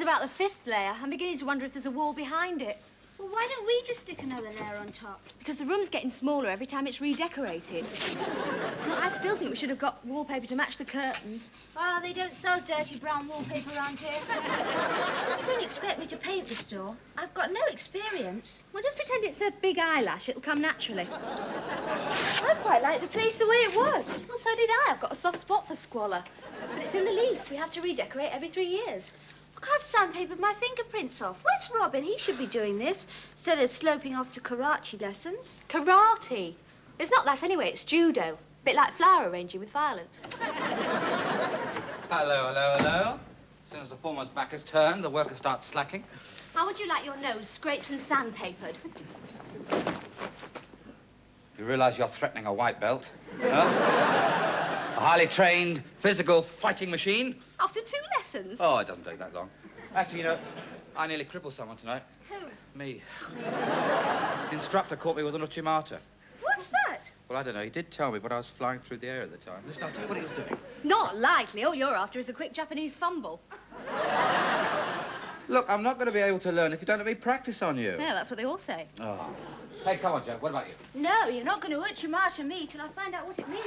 about the fifth layer, I'm beginning to wonder if there's a wall behind it. Well, why don't we just stick another layer on top? Because the room's getting smaller every time it's redecorated. No, I still think we should have got wallpaper to match the curtains. Oh, they don't sell dirty brown wallpaper around here. Don't expect me to paint the store. I've got no experience. Well, just pretend it's a big eyelash. It'll come naturally. I quite like the place the way it was. Well, so did I. I've got a soft spot for squalor. But it's in the lease. We have to redecorate every 3 years. Look, I've sandpapered my fingerprints off. Where's Robin? He should be doing this instead of sloping off to karate lessons. Karate? It's not that anyway. It's judo. A bit like flower arranging with violence. Hello, hello, hello. As soon as the foreman's back is turned, the worker starts slacking. How would you like your nose scraped and sandpapered? You realise you're threatening a white belt? Huh? A highly trained, physical fighting machine? After 2 lessons? Oh, it doesn't take that long. Actually, you know, I nearly crippled someone tonight. Who? Me. The instructor caught me with an uchimata. What's that? Well, I don't know. He did tell me, but I was flying through the air at the time. Listen, I'll tell you what he was doing. Not likely. All you're after is a quick Japanese fumble. Look, I'm not going to be able to learn if you don't let me practice on you. Yeah, that's what they all say. Oh. Hey, come on, Joe. What about you? No, you're not going to uchimata me till I find out what it means.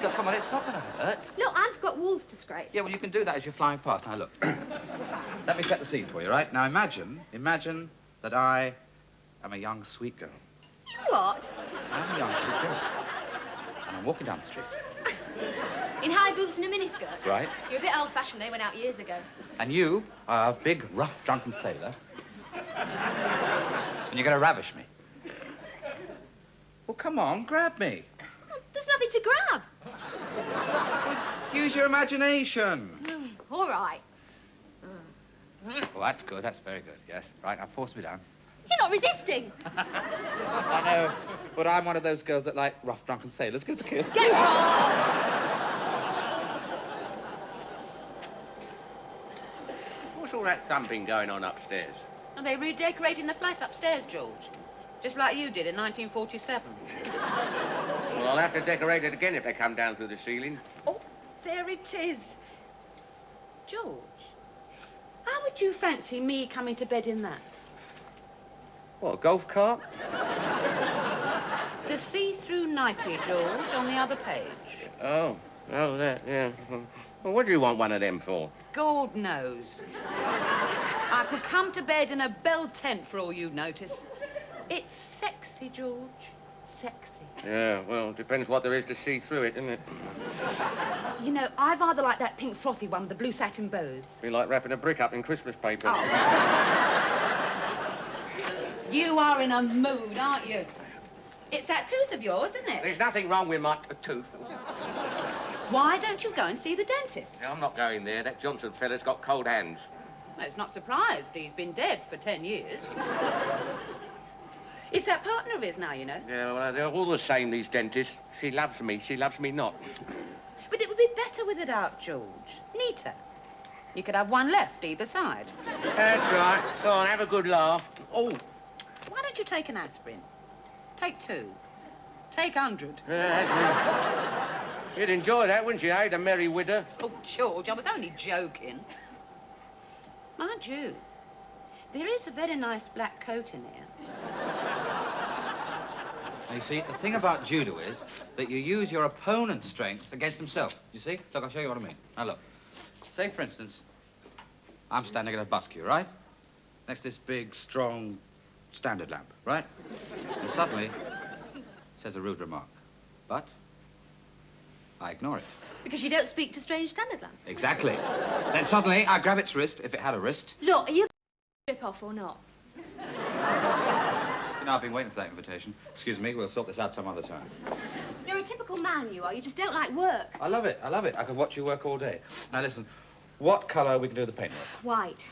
Look, come on. It's not going to hurt. Look, I've got walls to scrape. Yeah, well, you can do that as you're flying past. Now, look. Let me set the scene for you, right? Now, imagine that I am a young, sweet girl. You what? I'm a young, sweet girl. And I'm walking down the street. In high boots and a miniskirt? Right. You're a bit old-fashioned. They went out years ago. And you are a big, rough, drunken sailor. And you're going to ravish me. Well, come on, grab me. Well, there's nothing to grab. Use your imagination. All right. Well, that's good. That's very good, yes. Right, now force me down. You're not resisting. I know, but I'm one of those girls that like rough, drunken sailors. Give us a kiss. Get off! What's all that thumping going on upstairs? Are they redecorating the flat upstairs, George? Just like you did in 1947. Well, I'll have to decorate it again if they come down through the ceiling. Oh, there it is. George, how would you fancy me coming to bed in that? What, a golf cart? The see-through nightie, George, on the other page. Oh, that, yeah. Well, what do you want one of them for? God knows. I could come to bed in a bell tent for all you notice. It's sexy, George. Sexy. Yeah, well, depends what there is to see through it, doesn't it? You know, I rather like that pink frothy one with the blue satin bows. Be like wrapping a brick up in Christmas paper. Oh. You are in a mood, aren't you? It's that tooth of yours, isn't it? There's nothing wrong with my tooth. Why don't you go and see the dentist? I'm not going there. That Johnson fella's got cold hands. Well, it's not surprised. He's been dead for 10 years. It's that partner of his now, you know. Yeah, well, they're all the same, these dentists. She loves me not. But it would be better with it out, George. Neater. You could have one left either side. That's right. Go on, have a good laugh. Oh. Why don't you take an aspirin? Take 2. Take 100. Yeah, you'd enjoy that, wouldn't you, eh, the merry widow? Oh, George, I was only joking. Mind you, there is a very nice black coat in here. Now, you see, the thing about judo is that you use your opponent's strength against himself. You see? Look, I'll show you what I mean. Now, look. Say, for instance, I'm standing at a bus queue, right? Next to this big, strong, standard lamp, right? And suddenly, it says a rude remark. But I ignore it. Because you don't speak to strange standard lamps. Exactly. Then suddenly, I grab its wrist, if it had a wrist. Look, are you strip off or not? You know, I've been waiting for that invitation. Excuse me, we'll sort this out some other time. You're a typical man, you are. You just don't like work. I love it. I love it. I could watch you work all day. Now, listen, what colour are we can do the paint with? White.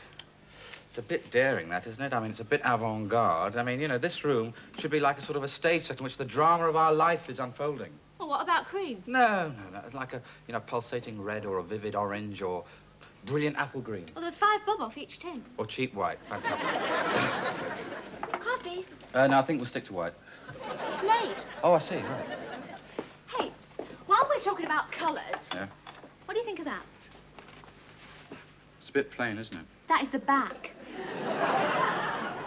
It's a bit daring, that, isn't it? I mean, it's a bit avant-garde. I mean, you know, this room should be like a sort of a stage set in which the drama of our life is unfolding. Well, what about cream? No. It's like a, you know, pulsating red or a vivid orange or brilliant apple green. Well, there was 5 bob off each tin. Or cheap white. Fantastic. Coffee? No, I think we'll stick to white. It's made. Oh, I see, right. Hey, while we're talking about colours, Yeah? what do you think of that? It's a bit plain, isn't it? That is the back.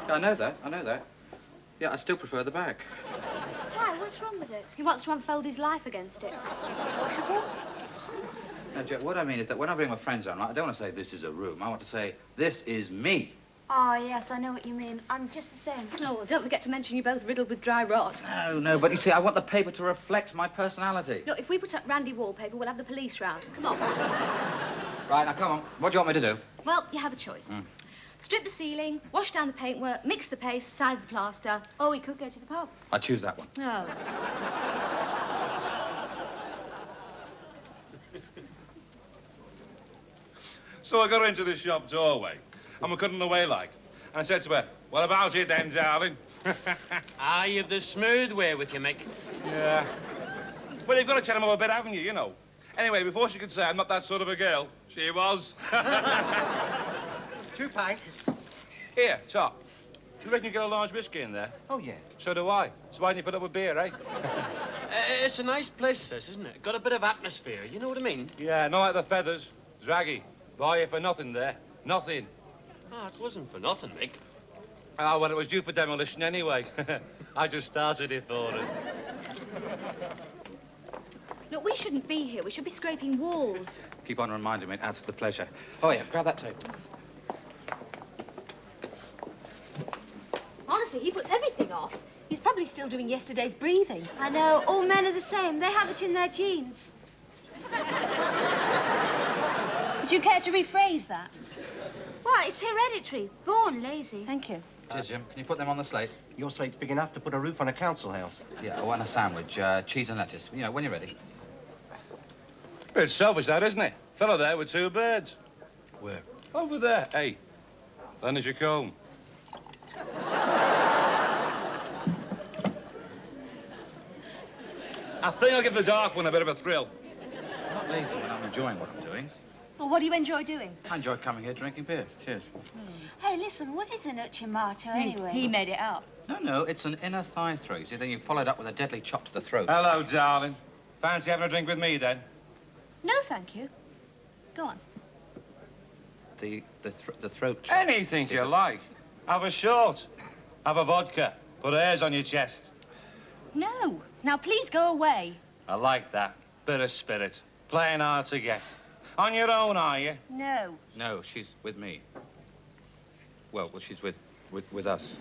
I know that. I know that. Yeah, I still prefer the back. Why? What's wrong with it? He wants to unfold his life against it. It's washable. No, Joe, what I mean is that when I bring my friends around, I don't want to say this is a room. I want to say this is me. Oh, yes, I know what you mean. I'm just the same. Oh, well, don't forget to mention you're both riddled with dry rot. No, but you see, I want the paper to reflect my personality. Look, if we put up Randy wallpaper, we'll have the police round. Come on. Right, now come on. What do you want me to do? Well, you have a choice. Strip the ceiling, wash down the paintwork, mix the paste, size the plaster. Oh, we could go to the pub. I choose that one. Oh. So I got into the shop doorway, and we're cutting away like. And I said to her, what about it then, darling? Ah, you've the smooth way with you, Mick. Yeah. Well, you've got to chat him up a bit, haven't you, you know? Anyway, before she could say I'm not that sort of a girl, she was. 2 pints. Here, Top. Do you reckon you get a large whiskey in there? Oh, yeah. So do I. So why didn't you put up with beer, eh? It's a nice place, this, isn't it? Got a bit of atmosphere, you know what I mean? Yeah, not like the Feathers. Draggy. Buy you for nothing there. Nothing. Ah, it wasn't for nothing, Mick. Ah, well, it was due for demolition anyway. I just started it for it. Look, we shouldn't be here. We should be scraping walls. Keep on reminding me, it adds to the pleasure. Oh, yeah, grab that table. Honestly, he puts everything off. He's probably still doing yesterday's breathing. I know. All men are the same. They have it in their genes. Would you care to rephrase that? Why? It's hereditary. Born lazy. Thank you. Cheers, Jim. Can you put them on the slate? Your slate's big enough to put a roof on a council house. Yeah, I want a sandwich, cheese and lettuce. You know, when you're ready. Bit selfish, that, isn't it? Fellow there with 2 birds. Where? Over there. Hey, lend us your comb. I think I'll give the dark one a bit of a thrill. I'm not lazy when I'm enjoying what I'm doing. Well, what do you enjoy doing? I enjoy coming here drinking beer. Cheers. Hey, listen, what is an uchimato anyway? He made it up. No, it's an inner thigh throw. You see, then you follow it up with a deadly chop to the throat. Hello, darling. Fancy having a drink with me, then? No, thank you. Go on. The throat chop. Anything you like. Have a short. Have a vodka. Put hairs on your chest. No. Now, please go away. I like that. Bit of spirit. Playing hard to get. On your own, are you? No. No, she's with me. Well, she's with us.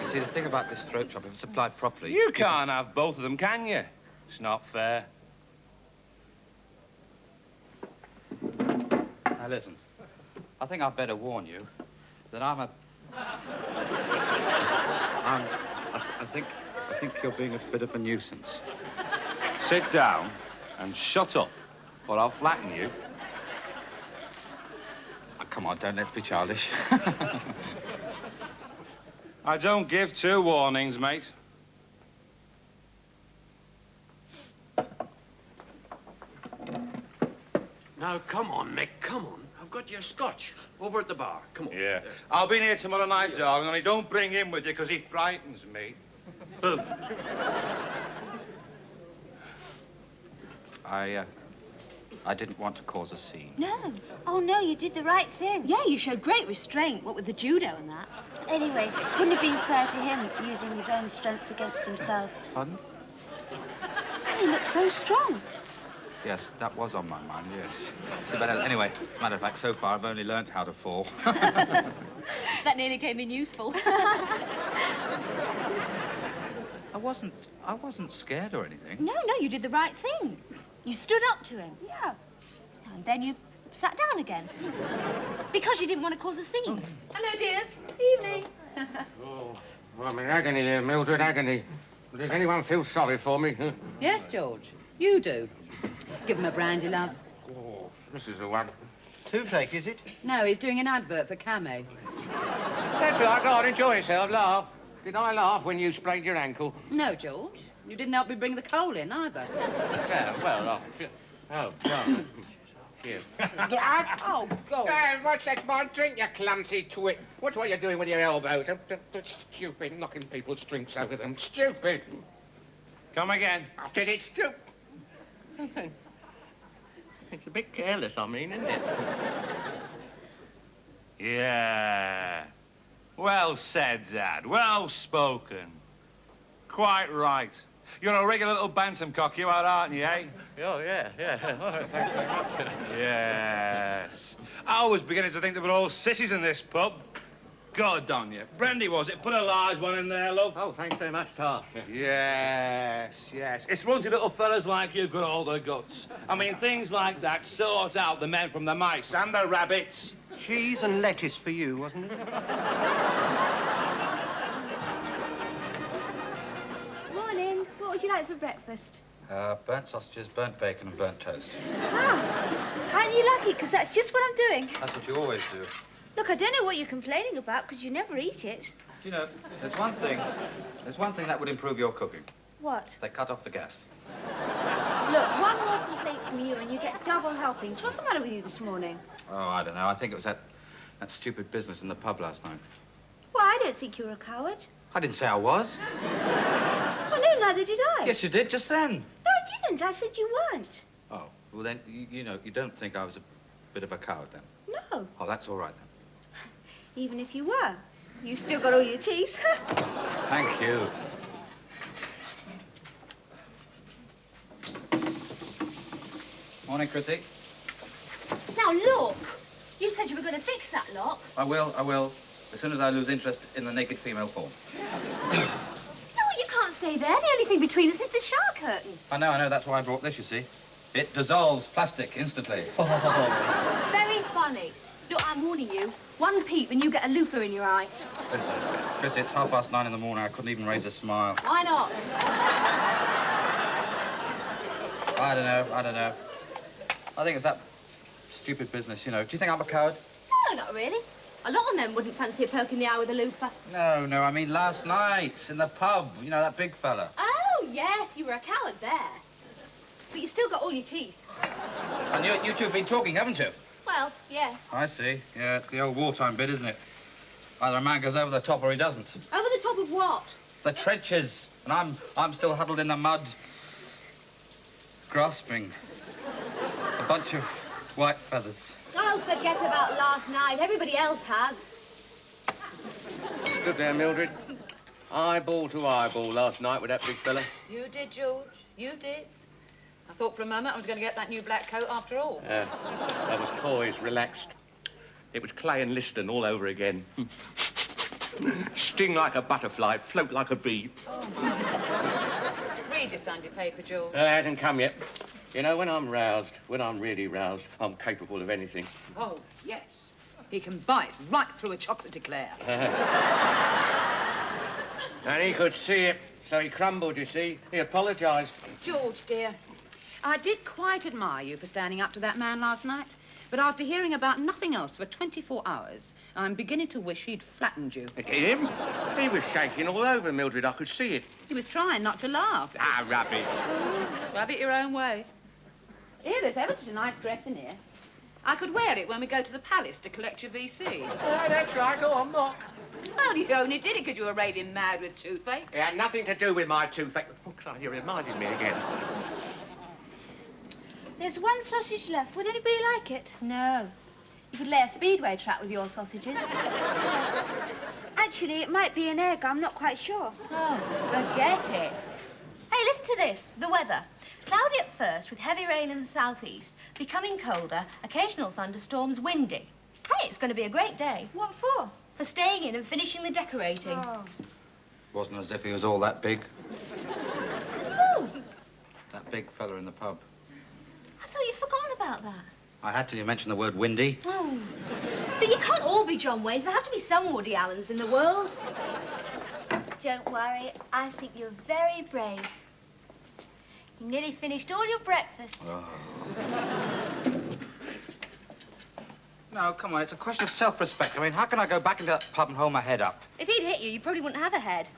You see, the thing about this throat chop, if it's applied properly... You can't have both of them, can you? It's not fair. Now, listen. I think I'd better warn you that I'm a... I think you're being a bit of a nuisance. Sit down and shut up, or I'll flatten you. Oh, come on, let's be childish. I don't give 2 warnings, mate. Now, come on, Mick, come on. I've got your scotch over at the bar. Come on. Yeah. I'll be here tomorrow night, darling, only don't bring him with you, because he frightens me. Boom. I didn't want to cause a scene. No. Oh, no, you did the right thing. Yeah, you showed great restraint, what with the judo and that. Anyway, wouldn't have been fair to him using his own strength against himself. Pardon? He looked so strong. Yes, that was on my mind, yes. So, but anyway, as a matter of fact, so far I've only learnt how to fall. That nearly came in useful. I wasn't scared or anything. No, you did the right thing. You stood up to him. Yeah. And then you sat down again. Because you didn't want to cause a scene. Hello, dears. Evening. Oh, I'm in agony here, Mildred, agony. Does anyone feel sorry for me? Huh? Yes, George, you do. Give him a brandy, love. Oh, this is the one. Toothache, is it? No, he's doing an advert for Camé. That's right, go on, enjoy yourself, laugh. Did I laugh when you sprained your ankle? No, George. You didn't help me bring the coal in, either. Yeah, well, oh, no. Cheers. Oh, God. What's that, my drink, you clumsy twit? What are you doing with your elbows? Stupid, knocking people's drinks over them. Stupid. Come again. I said it's stupid. It's a bit careless, I mean, isn't it? Yeah. Well said, Dad. Well spoken. Quite right. You're a regular little bantam cock, you are, aren't you, eh? Oh, yeah. Oh, thank you very much. Yes. I was beginning to think they were all sissies in this pub. God on you. Brandy, was it? Put a large one in there, love. Oh, thanks very much, Tar. Yes. It's once you little fellas like you got all the guts. I mean, things like that sort out the men from the mice and the rabbits. Cheese and lettuce for you, wasn't it? Morning. What would you like for breakfast? Burnt sausages, burnt bacon, and burnt toast. Aren't you lucky? Because that's just what I'm doing. That's what you always do. Look, I don't know what you're complaining about, because you never eat it. Do you know, there's one thing that would improve your cooking. What? They cut off the gas. Look, one more complaint from you and you get double helpings. What's the matter with you this morning? Oh, I don't know. I think it was that stupid business in the pub last night. Well, I don't think you're a coward. I didn't say I was. Oh, no, neither did I. Yes, you did, just then. No, I didn't. I said you weren't. Oh, well then, you know, you don't think I was a bit of a coward then? No. Oh, that's all right then. Even if you were. You still got all your teeth. Thank you. Morning, Chrissy. Now, look. You said you were going to fix that lock. I will. As soon as I lose interest in the naked female form. No, you can't stay there. The only thing between us is the shower curtain. I know. That's why I brought this, you see. It dissolves plastic instantly. Very funny. Look, I'm warning you. One peep and you get a loofah in your eye. Listen, Chrissy, it's 9:30 in the morning. I couldn't even raise a smile. Why not? I don't know. I think it's that stupid business, you know. Do you think I'm a coward? No, not really. A lot of men wouldn't fancy a poke in the eye with a loofah. No, I mean last night in the pub. You know, that big fella. Oh, yes, you were a coward there. But you still got all your teeth. And you two have been talking, haven't you? Well, yes. I see. Yeah, it's the old wartime bit, isn't it? Either a man goes over the top or he doesn't. Over the top of what? The trenches. And I'm still huddled in the mud, grasping a bunch of white feathers. Oh, forget about last night. Everybody else has. Stood there, Mildred. Eyeball to eyeball last night with that big fella. You did, George. You did. I thought for a moment I was going to get that new black coat after all. I was poised, relaxed. It was Clay and Liston all over again. Sting like a butterfly, float like a bee. Read your Sunday paper, George. It hasn't come yet. You know, when I'm really roused, I'm capable of anything. Oh, yes. He can bite right through a chocolate eclair. And he could see it, so he crumbled, you see. He apologised. George, dear, I did quite admire you for standing up to that man last night. But after hearing about nothing else for 24 hours, I'm beginning to wish he'd flattened you. Him? He was shaking all over, Mildred. I could see it. He was trying not to laugh. Ah, rubbish. Rub it your own way. Here, there's ever such a nice dress in here. I could wear it when we go to the palace to collect your VC. Yeah, that's right. Go on, mock. Well, you only did it because you were raving mad with toothache. It had nothing to do with my toothache. Oh, God, you reminded me again. There's one sausage left. Would anybody like it? No. You could lay a speedway track with your sausages. Actually, it might be an egg. I'm not quite sure. Oh, forget it. Hey, listen to this. The weather. Cloudy at first with heavy rain in the southeast. Becoming colder, occasional thunderstorms, windy. Hey, it's going to be a great day. What for? For staying in and finishing the decorating. Oh. Wasn't as if he was all that big. Who? That big fella in the pub. I thought you'd forgotten about that. I had till you mentioned the word windy. Oh, but you can't all be John Waynes. There have to be some Woody Allens in the world. Don't worry. I think you're very brave. You nearly finished all your breakfast. No, come on, it's a question of self-respect. I mean, how can I go back into that pub and hold my head up? If he'd hit you, you probably wouldn't have a head.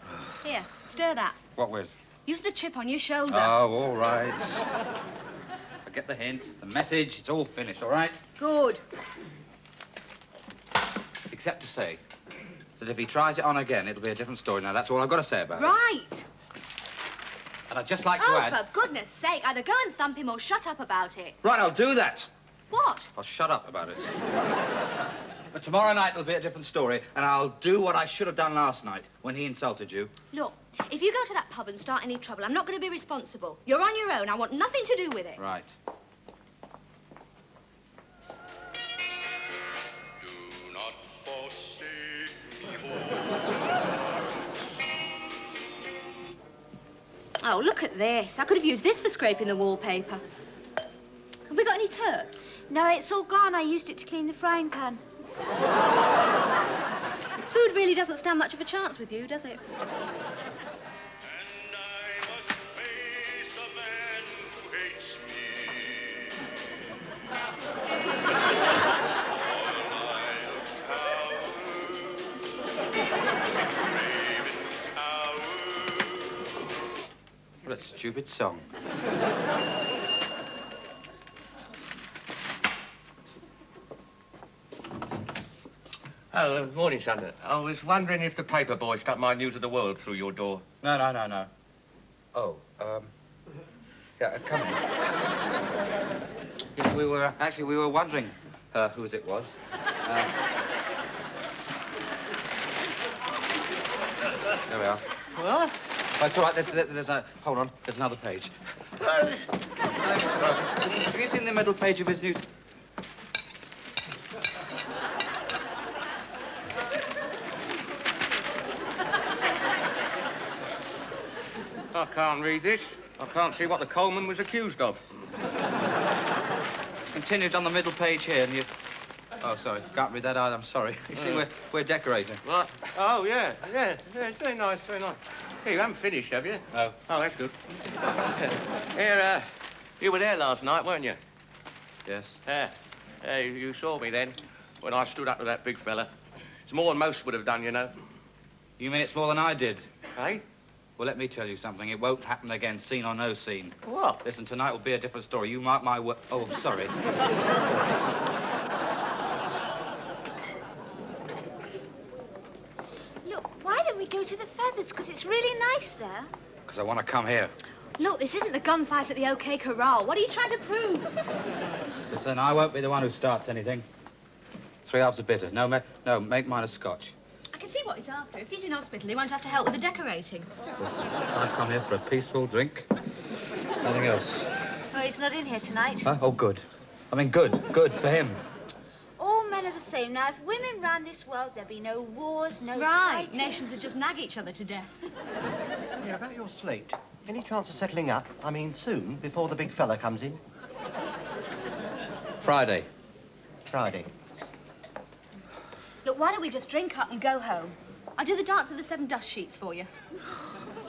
Here, stir that. What with? Use the chip on your shoulder. Oh, all right. I get the hint, the message, it's all finished, all right? Good. Except to say that if he tries it on again, it'll be a different story. Now, that's all I've got to say about it. Right. And I'd just like to Oh, add... for goodness sake, either go and thump him or shut up about it. Right, I'll do that. What? I'll shut up about it. But tomorrow night it'll be a different story, and I'll do what I should have done last night when he insulted you. Look, if you go to that pub and start any trouble, I'm not going to be responsible. You're on your own. I want nothing to do with it. Right. Do not forsake me, Oh, look at this. I could have used this for scraping the wallpaper. Have we got any turps? No, it's all gone. I used it to clean the frying pan. Food really doesn't stand much of a chance with you, does it? and I must face a man who hates me. What a stupid song. Oh, morning, Santa. I was wondering if the paper boy stuck my news of the world through your door. No. Oh, yeah, come in. Yes, we were wondering whose it was. There we are. What? Oh, it's all right. Hold on. There's another page. Have you seen the middle page of his news? I can't read this. I can't see what the Coleman was accused of. Continued on the middle page here, and you... Oh, sorry. Can't read that either. I'm sorry. You see, we're decorating. What? Oh, yeah. It's very nice, very nice. Hey, you haven't finished, have you? No. Oh, that's good. Here, you were there last night, weren't you? Yes. You saw me then, when I stood up to that big fella. It's more than most would have done, you know. You mean it's more than I did? Eh? Well, let me tell you something. It won't happen again, scene or no scene. What? Listen, tonight will be a different story. You mark my word. Oh, sorry. Look, why don't we go to the Feathers? Because it's really nice there. Because I want to come here. Look, this isn't the gunfight at the OK Corral. What are you trying to prove? Listen, I won't be the one who starts anything. 3 halves of bitter. No, make mine a scotch. I can see what he's after. If he's in hospital, he won't have to help with the decorating. Listen, I've come here for a peaceful drink. Nothing else. Oh, he's not in here tonight. Huh? Oh, good. I mean, good for him. All men are the same. Now, if women ran this world, there'd be no wars, no Right. fighting. Nations would just nag each other to death. Yeah, about your slate. Any chance of settling up? I mean, soon, before the big fella comes in? Friday. Friday. Look, why don't we just drink up and go home? I'll do the dance of the 7 dust sheets for you.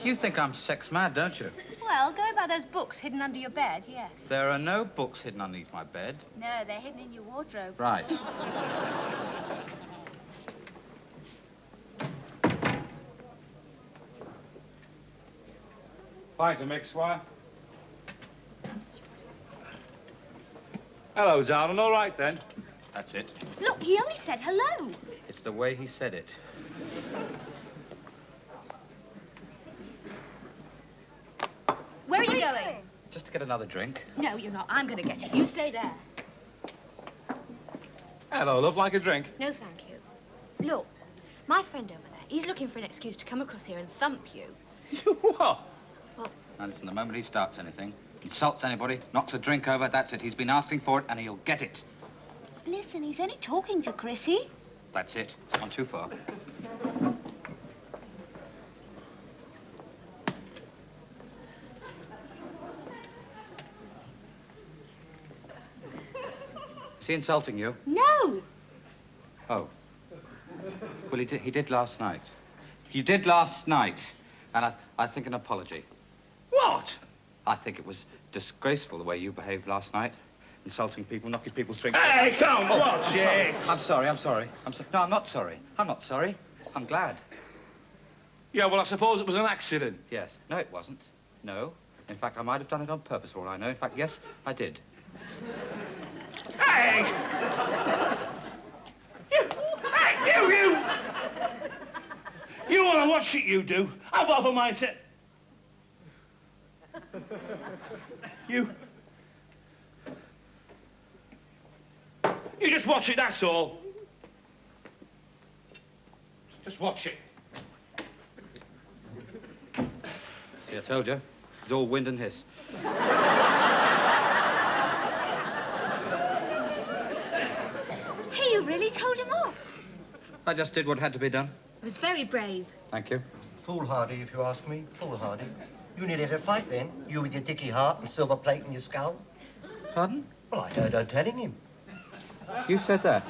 You think I'm sex mad, don't you? Well, going by those books hidden under your bed, yes. There are no books hidden underneath my bed. No, they're hidden in your wardrobe. Right. Pint of mix, Squire. Hello, darling. All right, then? That's it. Look, he only said hello. It's the way he said it. Where are you going? Just to get another drink. No, you're not. I'm going to get you. You stay there. Hello, love. Like a drink? No, thank you. Look, my friend over there, he's looking for an excuse to come across here and thump you. You what? Now, listen, the moment he starts anything, insults anybody, knocks a drink over, that's it. He's been asking for it, and he'll get it. Listen, he's only talking to Chrissy. That's it. It's gone too far. Is he insulting you? No. Oh. Well, he did last night. You did last night, and I think an apology. What? I think it was disgraceful the way you behaved last night. Insulting people, knocking people's drinks. Hey, come, watch it. I'm sorry. No, I'm not sorry. I'm not sorry. I'm glad. Yeah, well, I suppose it was an accident. Yes. No, it wasn't. No. In fact, I might have done it on purpose for all I know. In fact, yes, I did. Hey! You! You want to watch it, you do. I've got a mind to... You just watch it, that's all. Just watch it. See, I told you. It's all wind and hiss. Hey, you really told him off? I just did what had to be done. It was very brave. Thank you. Foolhardy, if you ask me. Foolhardy. You nearly had a fight then. You with your dicky heart and silver plate in your skull. Pardon? Well, I heard her telling him. You said that?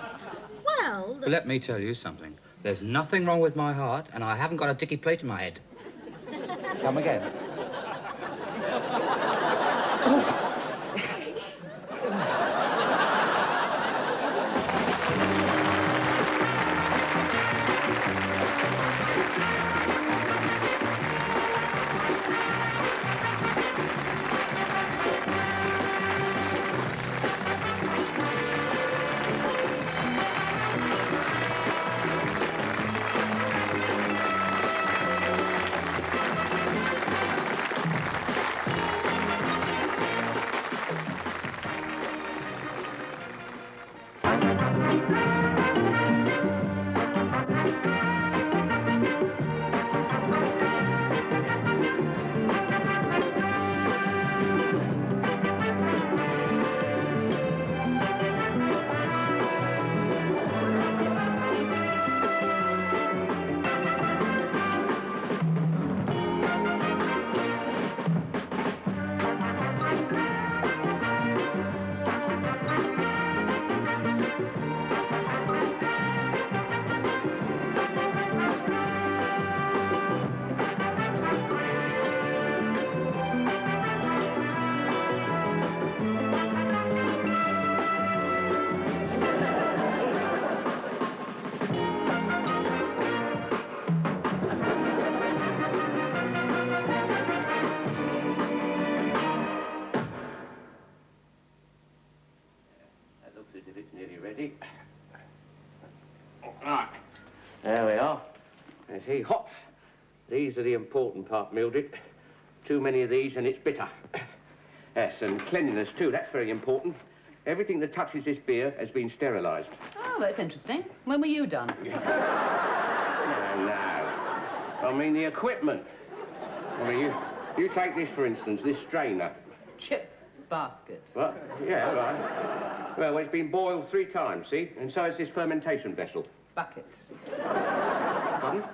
Well, Let me tell you something. There's nothing wrong with my heart, and I haven't got a dicky plate in my head. Come again. Right. There we are. You see, hops. These are the important part, Mildred. Too many of these and it's bitter. Yes, and cleanliness too, that's very important. Everything that touches this beer has been sterilised. Oh, that's interesting. When were you done? No. I mean the equipment. I mean, you take this, for instance, this strainer. Chip basket. What? Yeah, right. Well, it's been boiled 3 times, see? And so is this fermentation vessel. Bucket. Pardon?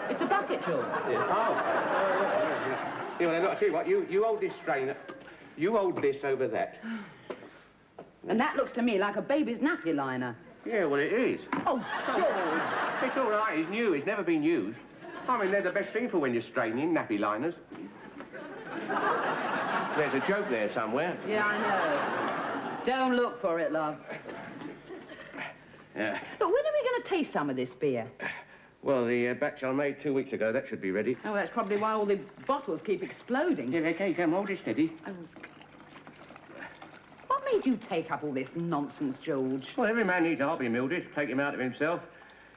It's a bucket, George. Yeah. Oh. Yeah, well, I'll tell you what, you hold this strainer. You hold this over that. And that looks to me like a baby's nappy liner. Yeah, well, it is. Oh, It's all right, it's new, it's never been used. I mean, they're the best thing for when you're straining, nappy liners. There's a joke there somewhere. yeah, I know. Don't look for it, love. Yeah. But when are we going to taste some of this beer? Well, the batch I made 2 weeks ago, that should be ready. Oh, that's probably why all the bottles keep exploding. Yeah, okay, come, hold it steady. Oh. What made you take up all this nonsense, George? Well, every man needs a hobby, Mildred. Take him out of himself,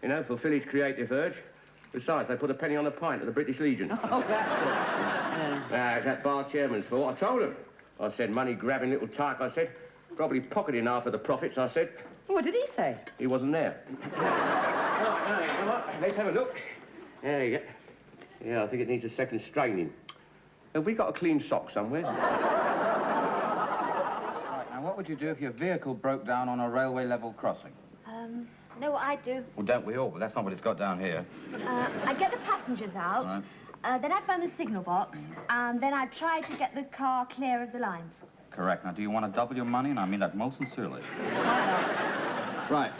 you know, fulfill his creative urge. Besides, they put a penny on a pint at the British Legion. Oh, that's it. Yeah. It's that bar chairman's fault. I told him. I said, money-grabbing little tyke, I said. Probably pocketing half of the profits, I said. What did he say? He wasn't there. Right, let's have a look. There you go. Yeah, I think it needs a second straining. Have we got a clean sock somewhere? Right, now, what would you do if your vehicle broke down on a railway level crossing? know what I'd do? Well, don't we all? But that's not what it's got down here. I'd get the passengers out, Right. then I'd phone the signal box, and then I'd try to get the car clear of the lines. Correct. Now, do you want to double your money? And I mean that most sincerely. Right.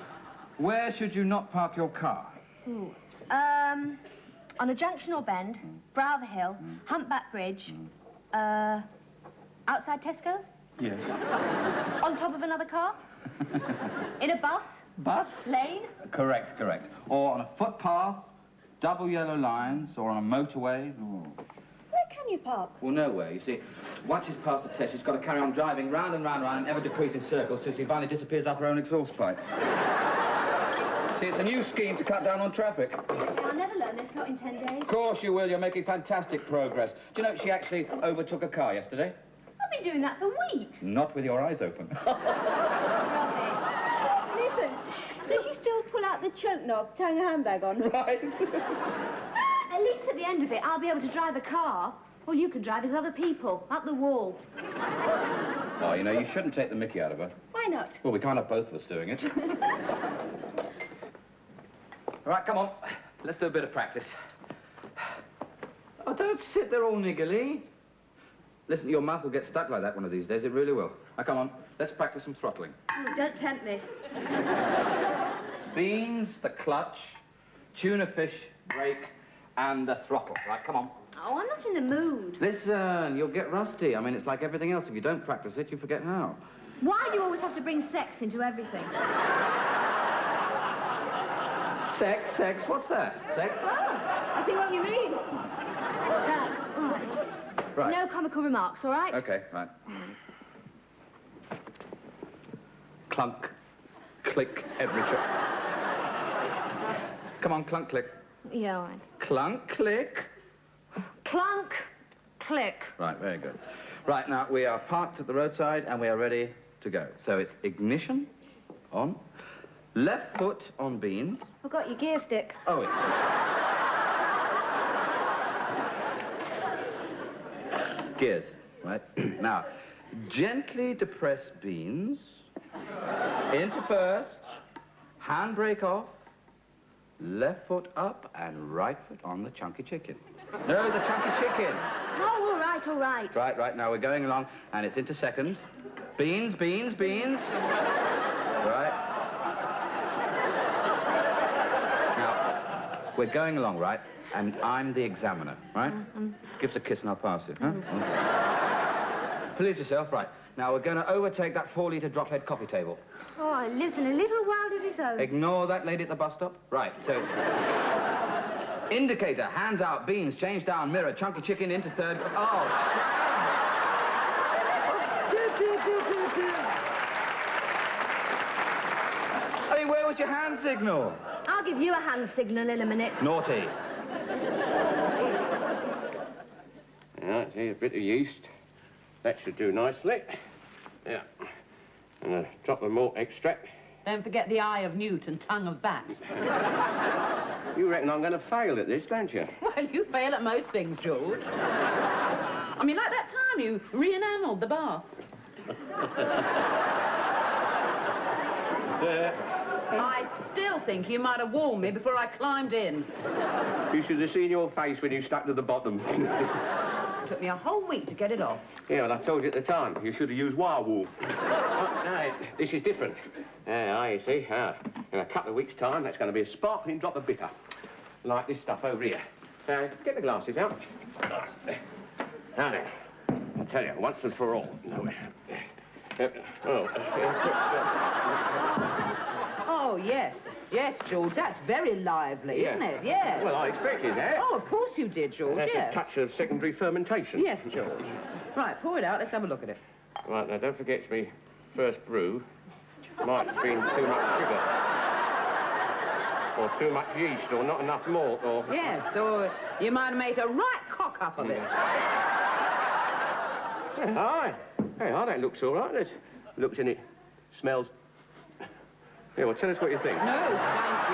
Where should you not park your car? Ooh. On a junction or bend, brow of a hill, humpback bridge, outside Tesco's, Yes. on top of another car, in a bus, Bus? lane. Correct, correct. Or on a footpath, double yellow lines, or on a motorway. Ooh. Where can you park? Well, nowhere. You see, once she's passed the test, she's got to carry on driving round and round and round in ever-decreasing circles till she finally disappears up her own exhaust pipe. See, it's a new scheme to cut down on traffic. I'll never learn this, not in 10 days. Of course you will. You're making fantastic progress. Do you know she actually overtook a car yesterday? I've been doing that for weeks. Not with your eyes open. Listen, Does she still pull out the choke knob, tying a handbag on? Right. At least at the end of it, I'll be able to drive the car. All you can drive is other people, up the wall. Oh, you know, you shouldn't take the mickey out of her. Why not? Well, we can't have both of us doing it. All right, come on. Let's do a bit of practice. Oh, don't sit there all niggly. Listen, your mouth will get stuck like that one of these days. It really will. Now, come on. Let's practice some throttling. Oh, don't tempt me. Beans, the clutch, tuna fish, brake, and the throttle. Right, come on. Oh, I'm not in the mood. Listen, you'll get rusty. I mean, it's like everything else. If you don't practice it, you forget how. Why do you always have to bring sex into everything? Sex, sex, what's that? Sex? Oh, I see what you mean. Right, all right. Right. No comical remarks, all right? Okay, right. Clunk, click, every trick. Come on, clunk, click. Yeah, all right. Clunk, click. Clunk, click. Right, very good. Right, now, we are parked at the roadside and we are ready to go. So it's ignition, on. Left foot on beans. Forgot your gear stick. Oh, it's... Gears, right? Now, gently depress beans. Into first. Handbrake off. Left foot up and right foot on the chunky chicken. No, the chunky chicken. Oh, all right, all right. Right, now we're going along and it's into second. Beans, beans, beans. Right. Now, we're going along, right? And I'm the examiner, right? Give us a kiss and I'll pass it, huh? Please yourself, right. Now, we're going to overtake that 4-litre drop-head coffee table. Oh, he lives in a little world of his own. Ignore that lady at the bus stop. Right, so it's... Indicator, hands out, beans, change down, mirror, chunky chicken into third... Oh, I mean, where was your hand signal? I'll give you a hand signal in a minute. Naughty. Right, here's a bit of yeast. That should do nicely. Yeah. And a drop of malt extract. Don't forget the eye of newt and tongue of bat. You reckon I'm going to fail at this, don't you? Well, you fail at most things, George. I mean, like that time you re-enamelled the bath. I still think you might have warned me before I climbed in. You should have seen your face when you stuck to the bottom. It took me a whole week to get it off. Yeah, well, I told you at the time. You should have used wire wool. No, this is different. You see. In a couple of weeks' time, that's going to be a sparkling drop of bitter. Like this stuff over here. Get the glasses out. Now then, I'll tell you, once and for all. Oh, yes. Yes, George, that's very lively, isn't it? Yeah. Well, I expected that. Oh, of course you did, George, That's yes. a touch of secondary fermentation. Yes, George. Right, pour it out. Let's have a look at it. Right, now, don't forget it's me first brew. Might have been too much sugar. Or too much yeast, or not enough malt, or... Yes, or you might have made a right cock up of it. Aye. Hey, that looks all right. Let's looks in it. Smells. Yeah, well, tell us what you think. No, thank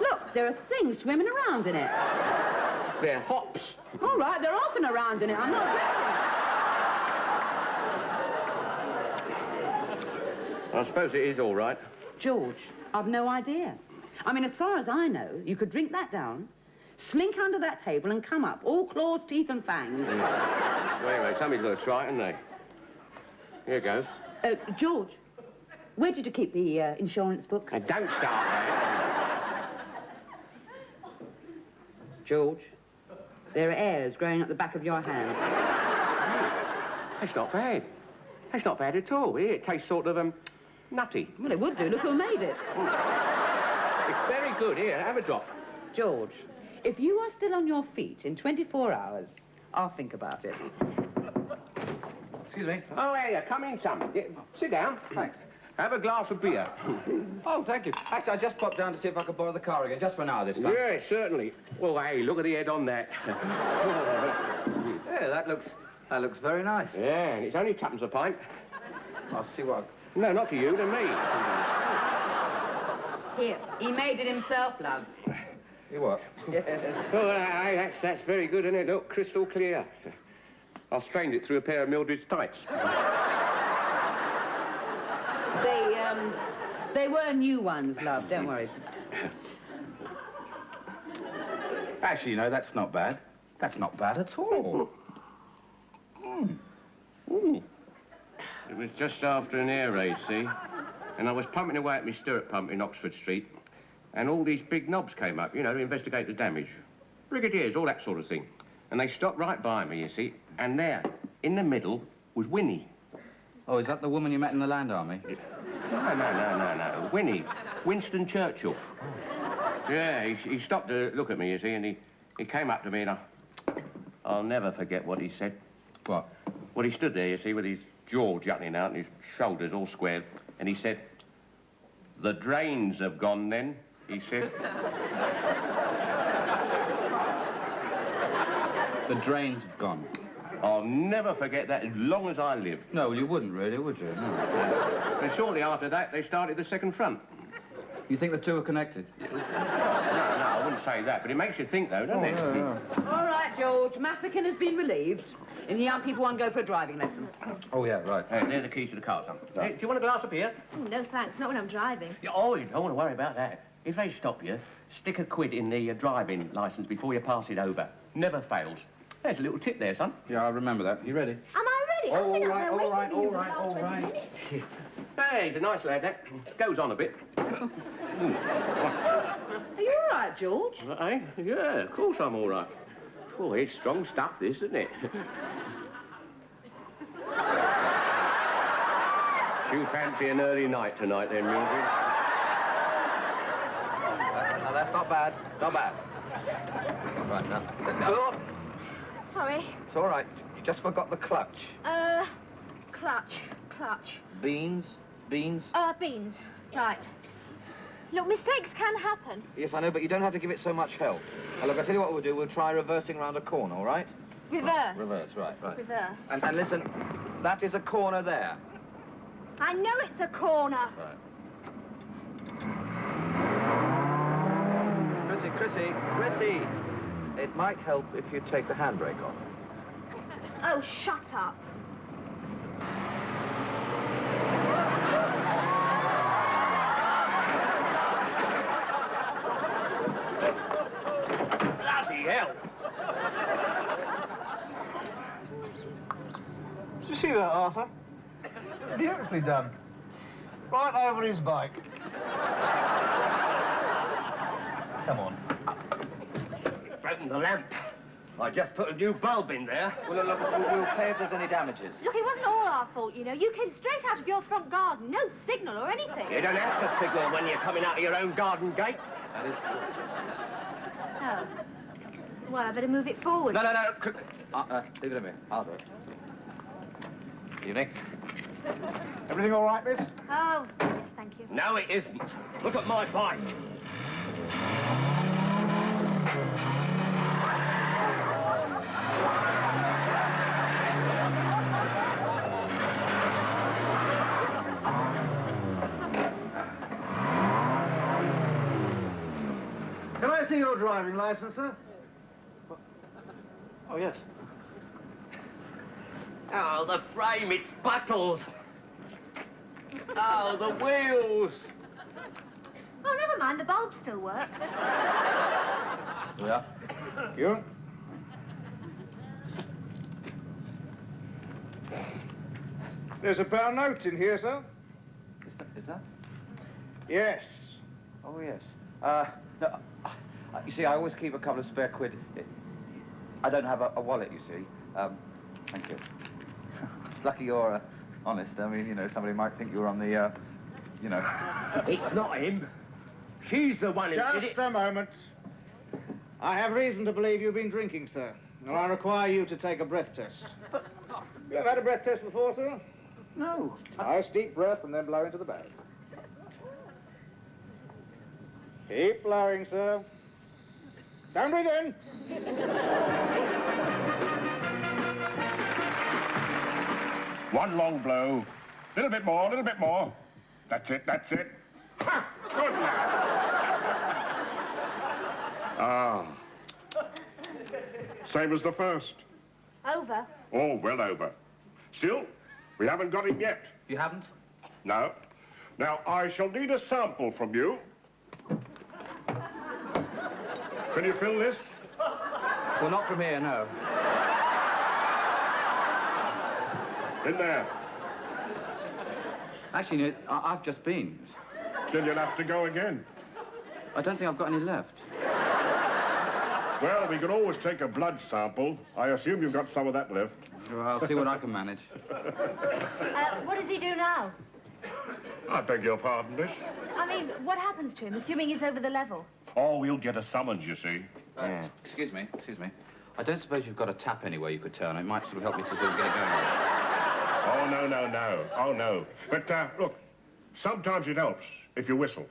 you. Look, there are things swimming around in it. They're hops. All right, they're often around in it. I'm not joking. I suppose it is all right. George, I've no idea. I mean, as far as I know, you could drink that down, slink under that table and come up, all claws, teeth and fangs. Well, anyway, somebody's got to try it, haven't they? Here goes. George, where did you keep the insurance books? Don't start there. George, there are hairs growing up the back of your hand. That's not bad. That's not bad at all. It tastes sort of, nutty. Well, it would do. Look who made it. It's very good. Here, have a drop. George, if you are still on your feet in 24 hours, I'll think about it. Excuse me. Oh, here, come in, son. Yeah, sit down. Thanks. Have a glass of beer. Oh, thank you. Actually, I just popped down to see if I could borrow the car again, just for now this time. Yeah, certainly. Well, hey, look at the head on that. Yeah, that looks very nice. Yeah, and it's only 2p a pint. I'll see what... No, not to you, to me. Here, he made it himself, love. You what? Oh, aye, that's very good, isn't it? Look, crystal clear. I strained it through a pair of Mildred's tights. They were new ones, love, don't worry. Actually, you know, that's not bad. That's not bad at all. It was just after an air raid, see? And I was pumping away at my stirrup pump in Oxford Street, and all these big knobs came up, you know, to investigate the damage. Brigadiers, all that sort of thing. And they stopped right by me, you see, and there, in the middle, was Winnie. Oh, is that the woman you met in the Land Army? No. Winnie. Winston Churchill. Yeah, he stopped to look at me, you see, and he came up to me, and I'll never forget what he said. What? Well, he stood there, you see, with his jaw jutting out and his shoulders all squared, and he said, "The drains have gone then," he said. The drains have gone. I'll never forget that as long as I live. No, well, you wouldn't really, would you? No. And shortly after that, they started the second front. You think the two are connected? No, I wouldn't say that, but it makes you think, though, doesn't it? Yeah. All right, George, Maffican has been relieved, and the young people want to go for a driving lesson. Oh, yeah, right. Hey, there's the keys to the car, son. Hey, do you want a glass of beer? Oh, no, thanks. Not when I'm driving. Oh, you don't want to worry about that. If they stop you, stick a quid in the driving licence before you pass it over. Never fails. There's a little tip there, son. Yeah, I remember that. You ready? Am I ready? Oh, I've been all right, up there all right, waiting for you all for the right, last all 20 right. minutes. Hey, he's a nice lad, that. Goes on a bit. Are you all right, George? Eh? Yeah, of course I'm all right. Oh, it's strong stuff, this, isn't it? Do you fancy an early night tonight, then, Mildred? No, that's not bad. Not bad. Right, now. No. Sorry. It's all right. You just forgot the clutch. Clutch. Beans? Beans. Right. Look, mistakes can happen. Yes, I know, but you don't have to give it so much help. Now, look, I'll tell you what we'll do. We'll try reversing around a corner, all right? Reverse. Reverse, right. Reverse. And listen, that is a corner there. I know it's a corner. Right. Chrissy. It might help if you take the handbrake off. Oh, shut up. Bloody hell! Did you see that, Arthur? Beautifully done. Right over his bike. Come on. Broken the lamp. I just put a new bulb in there. Well, look, we'll pay if there's any damages. Look, it wasn't all our fault, you know. You came straight out of your front garden. No signal or anything. You don't have to signal when you're coming out of your own garden gate. That is true. Oh. Well, I better move it forward. No. Leave it to me. I'll do it. Evening. Everything all right, miss? Oh, yes, thank you. No, it isn't. Look at my bike. Can I see your driving license, sir? Oh, yes. Oh, the frame, it's buckled. Oh, the wheels. Oh, never mind. The bulb still works. Yeah. You? There's a pound note in here, sir. Is that? Yes. Oh, yes. No, you see, I always keep a couple of spare quid. I don't have a wallet, you see. Thank you. It's lucky you're honest. I mean, you know, somebody might think you're on the, you know. It's not him. She's the one who did Just it. a moment. I have reason to believe you've been drinking, sir. And I require you to take a breath test. You ever had a breath test before, sir? No. Nice deep breath and then blow into the bag. Keep blowing, sir. Don't breathe in. One long blow. Little bit more. That's it. Ha! Good lad. Ah. Same as the first. Over. Oh, well over. Still, we haven't got him yet. You haven't? No. Now, I shall need a sample from you. Can you fill this? Well, not from here, no. In there. Actually, you know, I've just been. Then you'll have to go again. I don't think I've got any left. Well, we can always take a blood sample. I assume you've got some of that left. Well, I'll see what I can manage. What does he do now? I beg your pardon, miss. I mean, what happens to him, assuming he's over the level? Oh, we'll get a summons, you see. Excuse me. I don't suppose you've got a tap anywhere you could turn. It might sort of help me to sort of get it going. Oh, no. Oh, no. But, look, sometimes it helps if you whistle.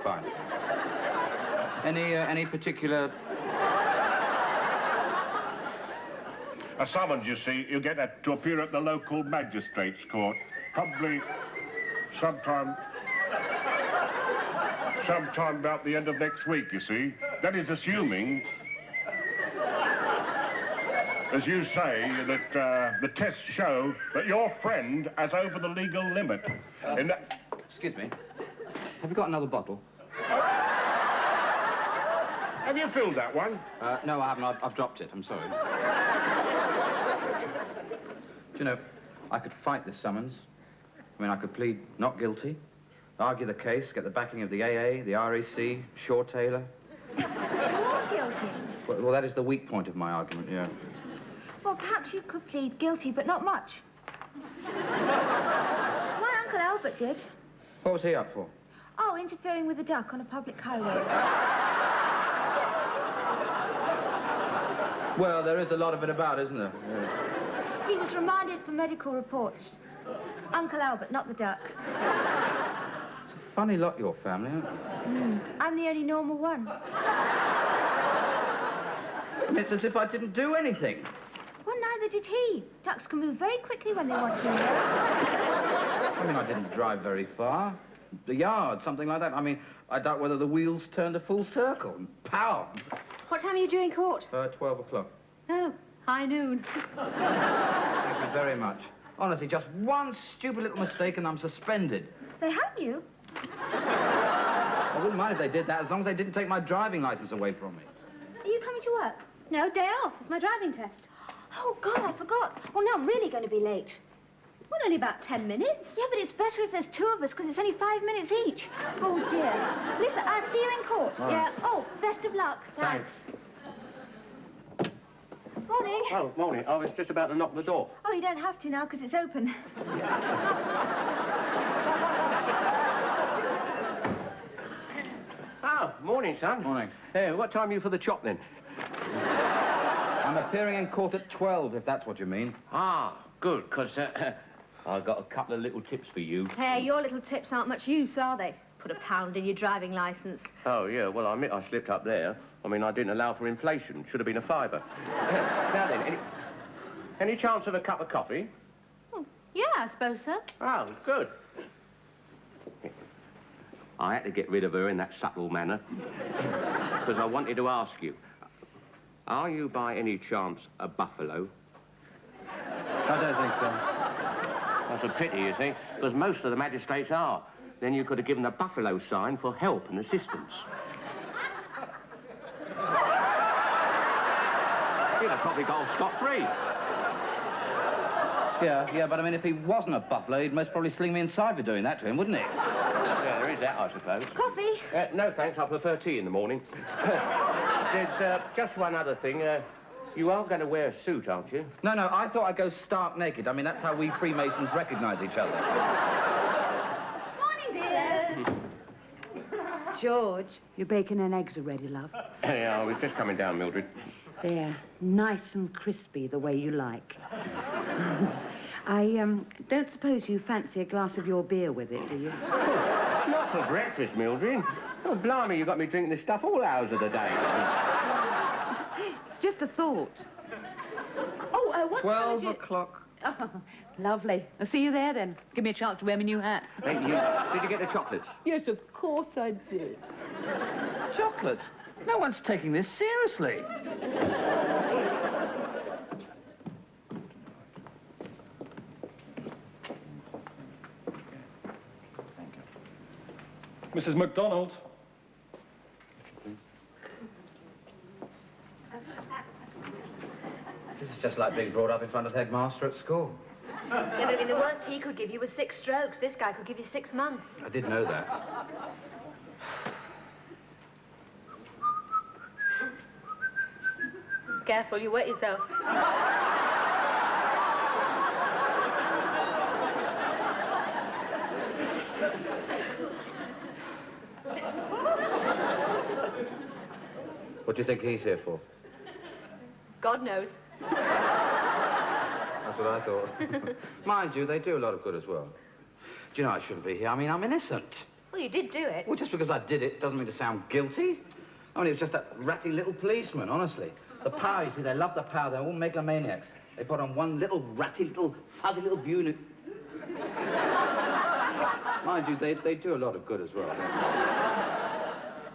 Fine. Any particular... A summons, you see, you get that to appear at the local magistrate's court. Probably sometime about the end of next week, you see. That is assuming, as you say, that the tests show that your friend has over the legal limit. Excuse me. Have you got another bottle? Have you filled that one? No, I haven't. I've dropped it. I'm sorry. Do you know, I could fight this summons. I mean, I could plead not guilty, argue the case, get the backing of the AA, the REC, Shaw Taylor. Not guilty. Well, that is the weak point of my argument, yeah. Well, perhaps you could plead guilty, but not much. My Uncle Albert did. What was he up for? Oh, interfering with a duck on a public highway. Well, there is a lot of it about, isn't there? Yeah. He was remanded for medical reports. Uncle Albert, not the duck. It's a funny lot, your family, huh? I'm the only normal one. I mean, it's as if I didn't do anything. Well, neither did he. Ducks can move very quickly when they want to. I mean, I didn't drive very far. The yard, something like that. I mean, I doubt whether the wheels turned a full circle. Pow! What time are you due in court? 12 o'clock. Oh, high noon. Thank you very much. Honestly, just one stupid little mistake and I'm suspended. They hung you? I wouldn't mind if they did that, as long as they didn't take my driving license away from me. Are you coming to work? No, day off. It's my driving test. Oh, God, I forgot. Well, now I'm really going to be late. Well, only about 10 minutes. Yeah, but it's better if there's two of us, because it's only 5 minutes each. Oh, dear. Listen, I'll see you in court. All right. Yeah. Oh, best of luck. Thanks. Morning. Oh, morning. I was just about to knock the door. Oh, you don't have to now, because it's open. Oh, morning, son. Morning. Hey, what time are you for the chop, then? I'm appearing in court at 12, if that's what you mean. Ah, good, because I've got a couple of little tips for you. Hey, your little tips aren't much use, are they? Put £1 in your driving licence. Oh, yeah, well, I admit I slipped up there. I mean, I didn't allow for inflation. Should have been a fiver. Now then, any chance of a cup of coffee? Oh, yeah, I suppose so. Oh, good. I had to get rid of her in that subtle manner. Because I wanted to ask you, are you by any chance a buffalo? I don't think so. That's a pity, you see, because most of the magistrates are. Then you could have given the buffalo sign for help and assistance. You'd have probably got off scot-free. Yeah, but I mean, if he wasn't a buffalo, he'd most probably sling me inside for doing that to him, wouldn't he? Yeah, there is that, I suppose. Coffee? No, thanks. I prefer tea in the morning. There's just one other thing. You are going to wear a suit, aren't you? No, I thought I'd go stark naked. I mean, that's how we Freemasons recognise each other. Morning, dears. George, your bacon and eggs are ready, love. Yeah, I was just coming down, Mildred. They're nice and crispy the way you like. I don't suppose you fancy a glass of your beer with it, do you? Oh, not for breakfast, Mildred. Oh, blimey, you got me drinking this stuff all hours of the day. It's just a thought. Oh, what 12 o'clock. Oh, lovely. I'll see you there, then. Give me a chance to wear my new hat. Hey, did you get the chocolates? Yes, of course I did. Chocolates? No one's taking this seriously. Mrs. MacDonald. This is just like being brought up in front of the headmaster at school. Yeah, but I mean, the worst he could give you was 6 strokes. This guy could give you 6 months. I did know that. Careful, you wet yourself. What do you think he's here for? God knows. That's what I thought. Mind you, they do a lot of good as well. Do you know I shouldn't be here? I mean, I'm innocent. Well, you did do it. Well, just because I did it doesn't mean to sound guilty. I mean, it was just that ratty little policeman, honestly. The power, you see, they love the power. They're all megalomaniacs. They put on one little ratty, little fuzzy little unit. Mind you, they do a lot of good as well.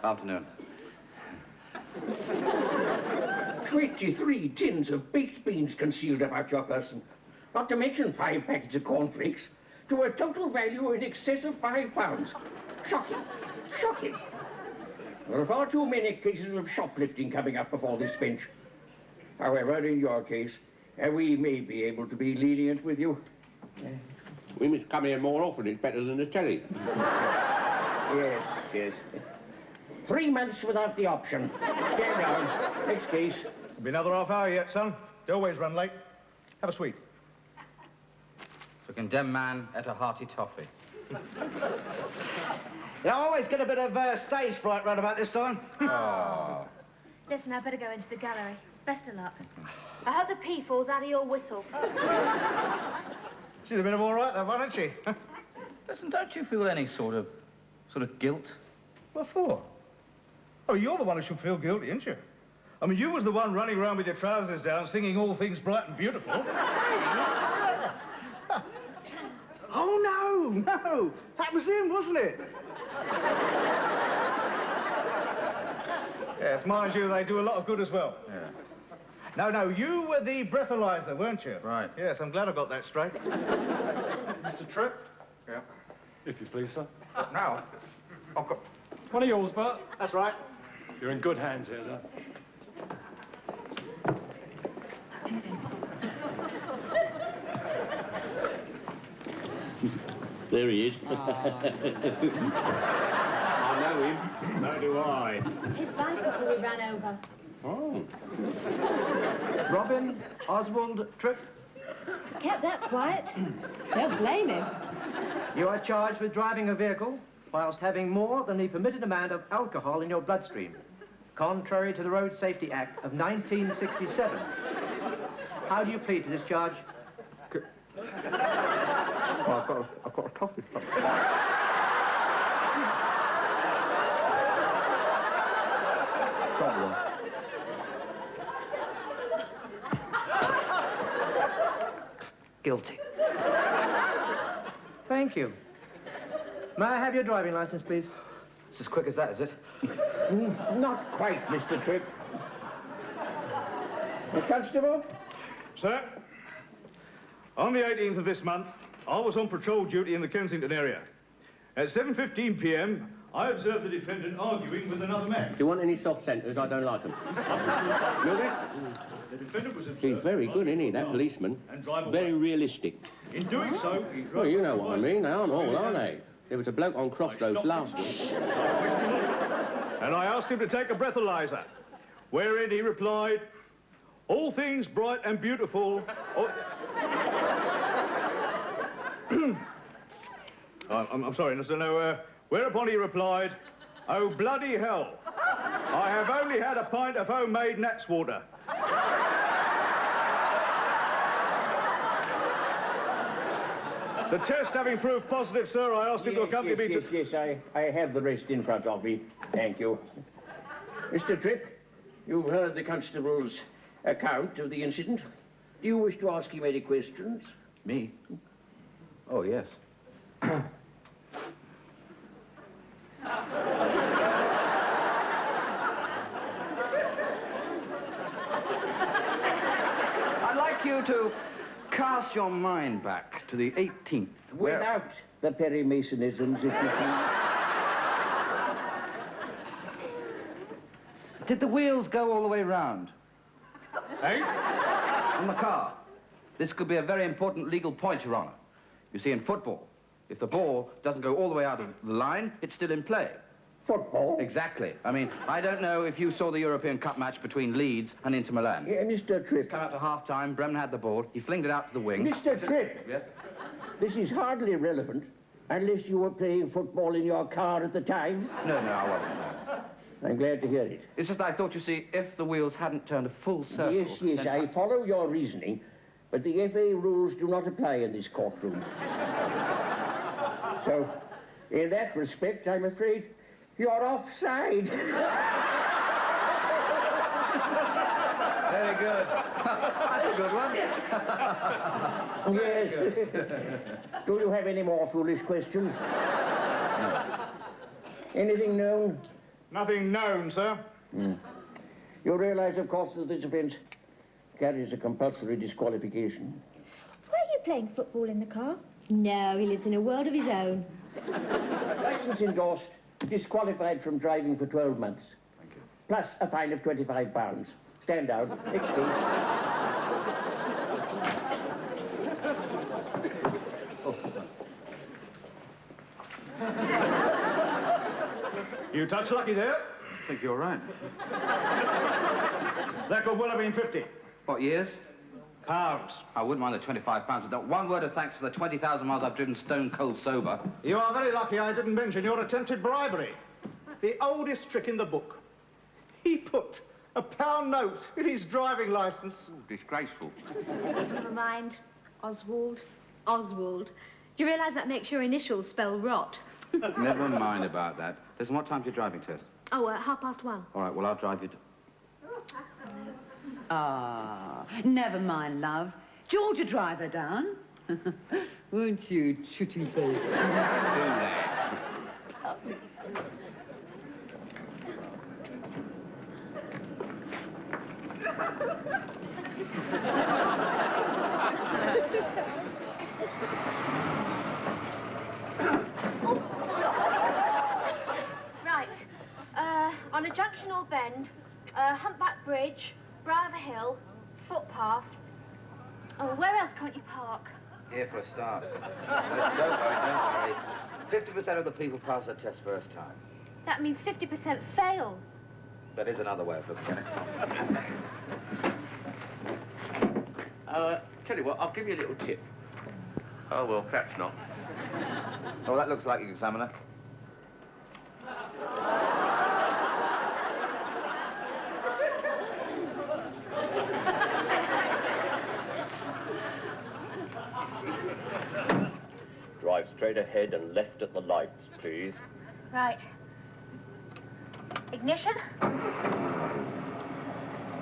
Afternoon. 23 tins of baked beans concealed about your person, not to mention 5 packets of cornflakes, to a total value in excess of £5. Shocking. Shocking. There are far too many cases of shoplifting coming up before this bench. However, in your case, we may be able to be lenient with you. We must come here more often. It's better than the telly. Yes, yes. 3 months without the option. Stand down. Next case. Be another half hour yet, son. They always run late. Have a sweet. The condemned man ate a hearty toffee. You always get a bit of stage fright round about this time. Oh. Listen, I better go into the gallery. Best of luck. I hope the pea falls out of your whistle. She's a bit of all right, though, wasn't she? Listen, don't you feel any sort of guilt? What for? Oh, you're the one who should feel guilty, aren't you? I mean, you was the one running around with your trousers down, singing all things bright and beautiful. Oh, no. That was him, wasn't it? Yes, mind you, they do a lot of good as well. Yeah. No, you were the breathalyzer, weren't you? Right. Yes, I'm glad I got that straight. Mr. Tripp? Yeah. If you please, sir. Now, I've got... One of yours, Bert. That's right. You're in good hands here, sir. There he is. I know him. So do I. It's his bicycle we ran over. Oh. Robin Oswald Tripp. Kept that quiet. Don't blame him. You are charged with driving a vehicle whilst having more than the permitted amount of alcohol in your bloodstream, contrary to the Road Safety Act of 1967. How do you plead to this charge? Oh, I've got a coffee. Guilty. Thank you. May I have your driving license, please? It's as quick as that, is it? Not quite, Mr. Tripp. Constable? Sir, on the 18th of this month, I was on patrol duty in the Kensington area. At 7:15 p.m., I observed the defendant arguing with another man. Do you want any soft centres? I don't like them. The defendant was observed... He's very good, isn't he, that policeman? Very realistic. In doing so, he drove... Well, you know what I mean. They aren't all, are they? There was a bloke on Crossroads last week. And I asked him to take a breathalyzer, wherein he replied, all things bright and beautiful... I'm sorry, no, whereupon he replied, oh, bloody hell, I have only had a pint of homemade Nat's water. The test having proved positive, sir, I asked him to accompany me to... Yes, I have the rest in front of me. Thank you. Mr. Tripp, you've heard the constable's account of the incident. Do you wish to ask him any questions? Me? Oh, yes. like you to cast your mind back to the 18th. Without the Perry Masonisms, if you please. Did the wheels go all the way round? Eh? On the car. This could be a very important legal point, Your Honor. You see, in football, if the ball doesn't go all the way out of the line, it's still in play. Football? Exactly. I mean, I don't know if you saw the European Cup match between Leeds and Inter Milan. Yeah, Mr. Tripp. Come out to half-time, Bremen had the ball, he flinged it out to the wing. Mr. Tripp. Yes? This is hardly relevant, unless you were playing football in your car at the time. No, I wasn't, no. I'm glad to hear it. It's just I thought, you see, if the wheels hadn't turned a full circle... Yes, then... I follow your reasoning, but the FA rules do not apply in this courtroom. So, in that respect, I'm afraid you're offside. Very good. That's a good one. Yes. Do you have any more foolish questions? No. Anything known? Nothing known, sir. You realize, of course, that this offence carries a compulsory disqualification. Why are you playing football in the car? No, he lives in a world of his own. Licence endorsed, disqualified from driving for 12 months. Thank you. Plus a fine of £25. Stand down. Next case. You touch lucky there. I think you're right. That could well have been 50. What, years? Pounds. I wouldn't mind the £25. But not one word of thanks for the 20,000 miles I've driven stone cold sober. You are very lucky I didn't mention your attempted bribery. The oldest trick in the book. He put a £1 note in his driving licence. Ooh, disgraceful. Never mind. Oswald. Oswald. Do you realise that makes your initials spell rot? Never mind about that. Listen, what time's your driving test? Oh, 1:30. All right, well, I'll drive you to... Ah, never mind, love. Georgia drive her down. Won't you, shooty face? Do that. Right. On a junction or bend, Humpback Bridge, Briver Hill, footpath. Oh, where else can't you park? Here for a start. Don't worry. 50% of the people pass the test first time. That means 50% fail. That is another way of looking at it. Tell you what, I'll give you a little tip. Oh, well, perhaps not. Oh, that looks like you, Examiner. Drive straight ahead and left at the lights, please. Right. Ignition.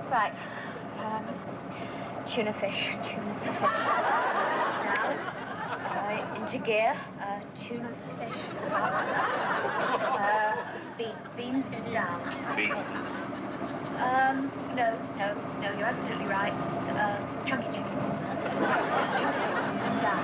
Right. Tuna fish. Down. Into gear. Tuna fish. Beans down. Beans? No, you're absolutely right. Chunky chicken. Down.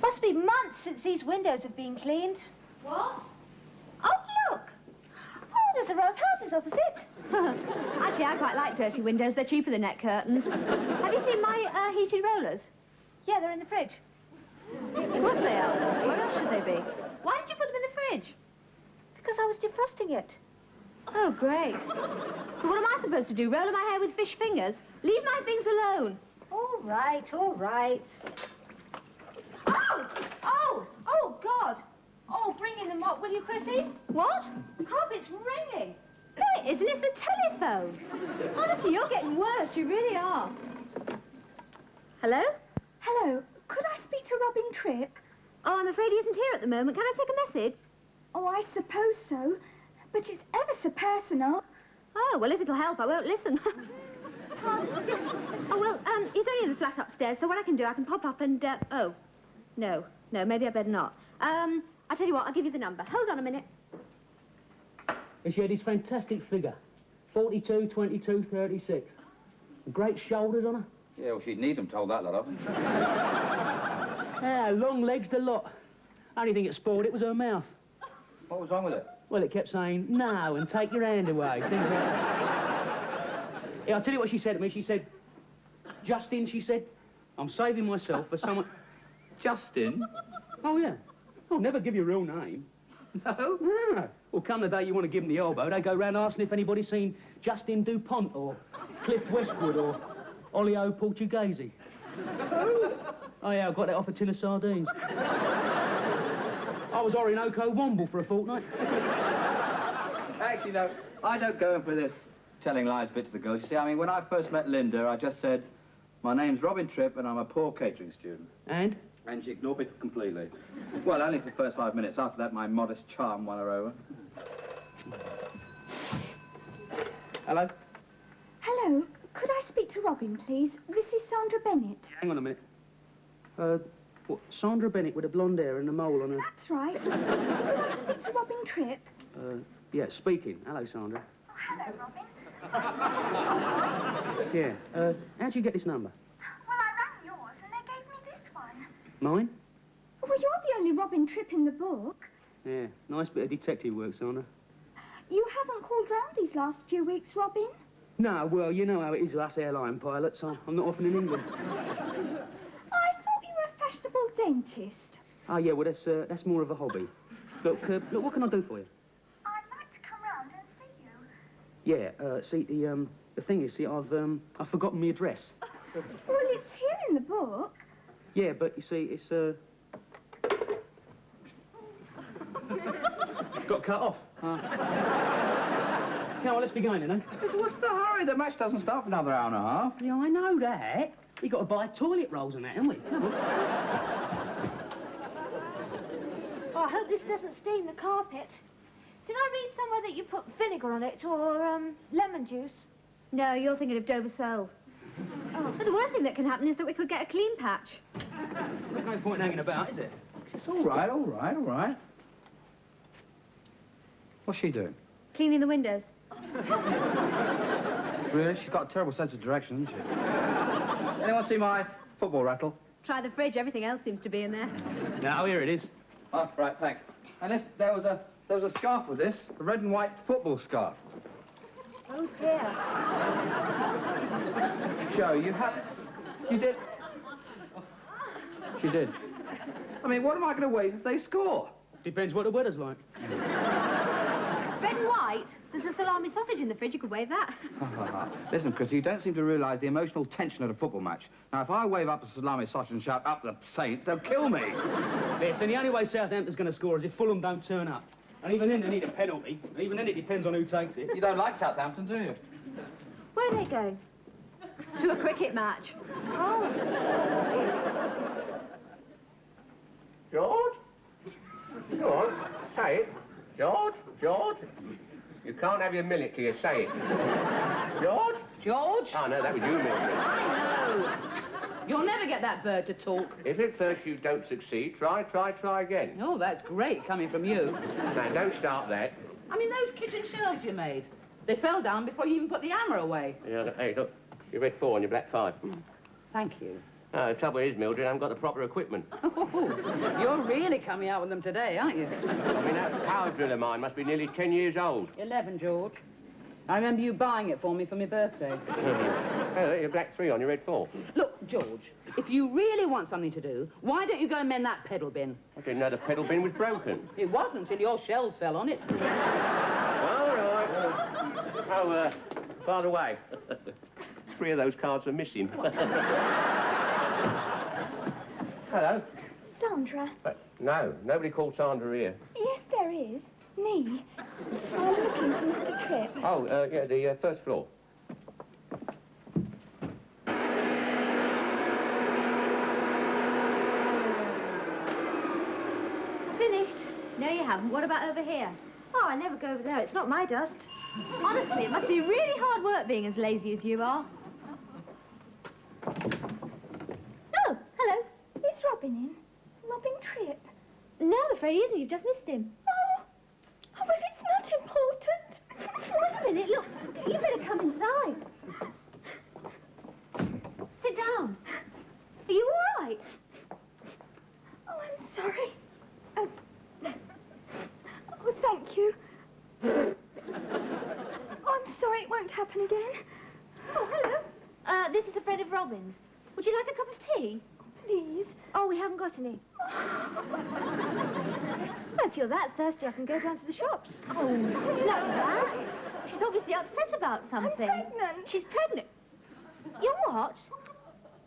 Must be months since these windows have been cleaned. What? Oh, look! Oh, there's a row of houses opposite. Actually, I quite like dirty windows. They're cheaper than net curtains. Have you seen my heated rollers? Yeah, they're in the fridge. Of course they are. Where else should they be? Why did you put them in the fridge? Because I was defrosting it. Oh, great. So what am I supposed to do? Roll my hair with fish fingers? Leave my things alone. All right, all right. Oh, God. Oh, bring in the mop, will you, Chrissy? What? Carpet's ringing. No, it isn't. It's the telephone. Honestly, you're getting worse. You really are. Hello? Hello? Hello. Could I speak to Robin Tripp? Oh, I'm afraid he isn't here at the moment. Can I take a message? Oh, I suppose so. But it's ever so personal. Oh, well, if it'll help, I won't listen. Oh, well, he's only in the flat upstairs, so what I can do, I can pop up and, oh. No, maybe I better not. I'll tell you what, I'll give you the number. Hold on a minute. And she had this fantastic figure. 42, 22, 36. Great shoulders on her. Yeah, well, she'd need them, told that lot of. Yeah, long legs, the lot. Only thing that spoiled it was her mouth. What was wrong with it? Well, it kept saying, no, and take your hand away. Things like that. Yeah, I'll tell you what she said to me. She said, Justin, she said, I'm saving myself for someone... Justin? Oh, yeah. I'll never give you a real name. No? Yeah. Well, come the day you want to give them the elbow, they go round asking if anybody's seen Justin DuPont or Cliff Westwood or Olio Portuguese. Oh, yeah, I got that off a tin of sardines. I was Orinoco Womble for a fortnight. Actually, no, I don't go in for this telling lies bit to the girls. You see, I mean, when I first met Linda, I just said, my name's Robin Tripp and I'm a poor catering student. And? And she ignored me completely. Well, only for the first 5 minutes. After that, my modest charm won her over. Hello? Hello. Could I speak to Robin, please? This is Sandra Bennett. Hang on a minute. What, Sandra Bennett with a blonde hair and a mole on her... That's right. Could I speak to Robin Tripp? Yeah, speaking. Hello, Sandra. Oh, hello, Robin. Yeah, how'd you get this number? Well, I rang yours and they gave me this one. Mine? Well, you're the only Robin Tripp in the book. Yeah, nice bit of detective work, Sandra. You haven't called round these last few weeks, Robin? No, well, you know how it is with us airline pilots. I'm not often in England. I thought you were a fashionable dentist. Oh, yeah, well, that's more of a hobby. Look, what can I do for you? I'd like to come round and see you. Yeah, see, the thing is, see, I've forgotten my address. Well, it's here in the book. Yeah, but you see, it's, got cut off. Come on, let's be going then, eh? What's the hurry? The match doesn't start for another hour and a half. Yeah, I know that. We got to buy toilet rolls and that, haven't we? Come on. Oh, I hope this doesn't stain the carpet. Did I read somewhere that you put vinegar on it or lemon juice? No, you're thinking of Dover Sole. Oh, but the worst thing that can happen is that we could get a clean patch. There's no point hanging about, is it? It's all right, all right, all right. What's she doing? Cleaning the windows. Really? She's got a terrible sense of direction, hasn't she? Anyone see my football rattle? Try the fridge, everything else seems to be in there. No, here it is. Oh, right, thanks. And there was a scarf with this, a red and white football scarf. Oh, dear. Joe, you did. She did. I mean, what am I going to wave if they score? Depends what the weather's like. Red and white? There's a salami sausage in the fridge. You could wave that. Listen, Chris, you don't seem to realise the emotional tension at a football match. Now, if I wave up a salami sausage and shout, up the Saints, they'll kill me. Listen, the only way Southampton's going to score is if Fulham don't turn up. And even then, they need a penalty. Even then, it depends on who takes it. You don't like Southampton, do you? Where are they going? To a cricket match. Oh. George? Go on, say it. George? George? You can't have your minute till you say it. George? George? Oh, no, that was you, Mildred. I know. You'll never get that bird to talk. If at first you don't succeed, try again. Oh, that's great coming from you. Now, don't start that. I mean, those kitchen shelves you made, they fell down before you even put the hammer away. Yeah, hey, look, you read 4 on your black 5. Thank you. The trouble is, Mildred, I haven't got the proper equipment. Oh, you're really coming out with them today, aren't you? I mean, that power drill of mine must be nearly 10 years old. 11, George. I remember you buying it for me for my birthday. Hey, your black 3 on your red 4. Look, George, if you really want something to do, why don't you go and mend that pedal bin? I didn't know the pedal bin was broken. It wasn't till your shells fell on it. All right. Oh, by the way, 3 of those cards are missing. Hello. Sandra. No, nobody called Sandra here. Yes, there is. Me. I'm looking for Mr. Tripp. Oh, yeah, the first floor. finished. No, you haven't. What about over here? Oh, I never go over there. It's not my dust. Honestly, it must be really hard work being as lazy as you are. Oh, hello. Is Robin in? Robin Tripp? No, I'm afraid he isn't. You've just missed him. Oh, well, it's not important. Wait a minute, look. You better come inside. Sit down. Are you all right? Oh, I'm sorry. Oh, thank you. Oh, I'm sorry, it won't happen again. Oh, hello. This is a friend of Robin's. Would you like a cup of tea? Please. Oh, we haven't got any. If you're that thirsty, I can go down to the shops. Oh, it's not that. She's obviously upset about something. I'm pregnant. She's pregnant. You're what?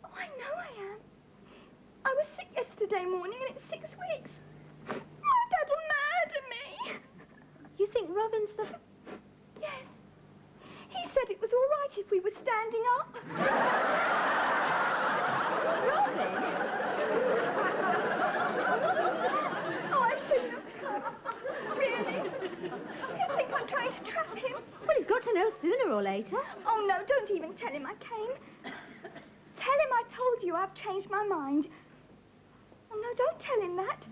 Oh, I know I am. I was sick yesterday morning and it's 6 weeks. My dad'll murder me. You think Robin's the... Yes. He said it was all right if we were standing up. Robin? Oh, I shouldn't have come. Really? You think I'm trying to trap him? Well, he's got to know sooner or later. Oh, no, don't even tell him I came. Tell him I told you I've changed my mind. Oh, no, don't tell him that.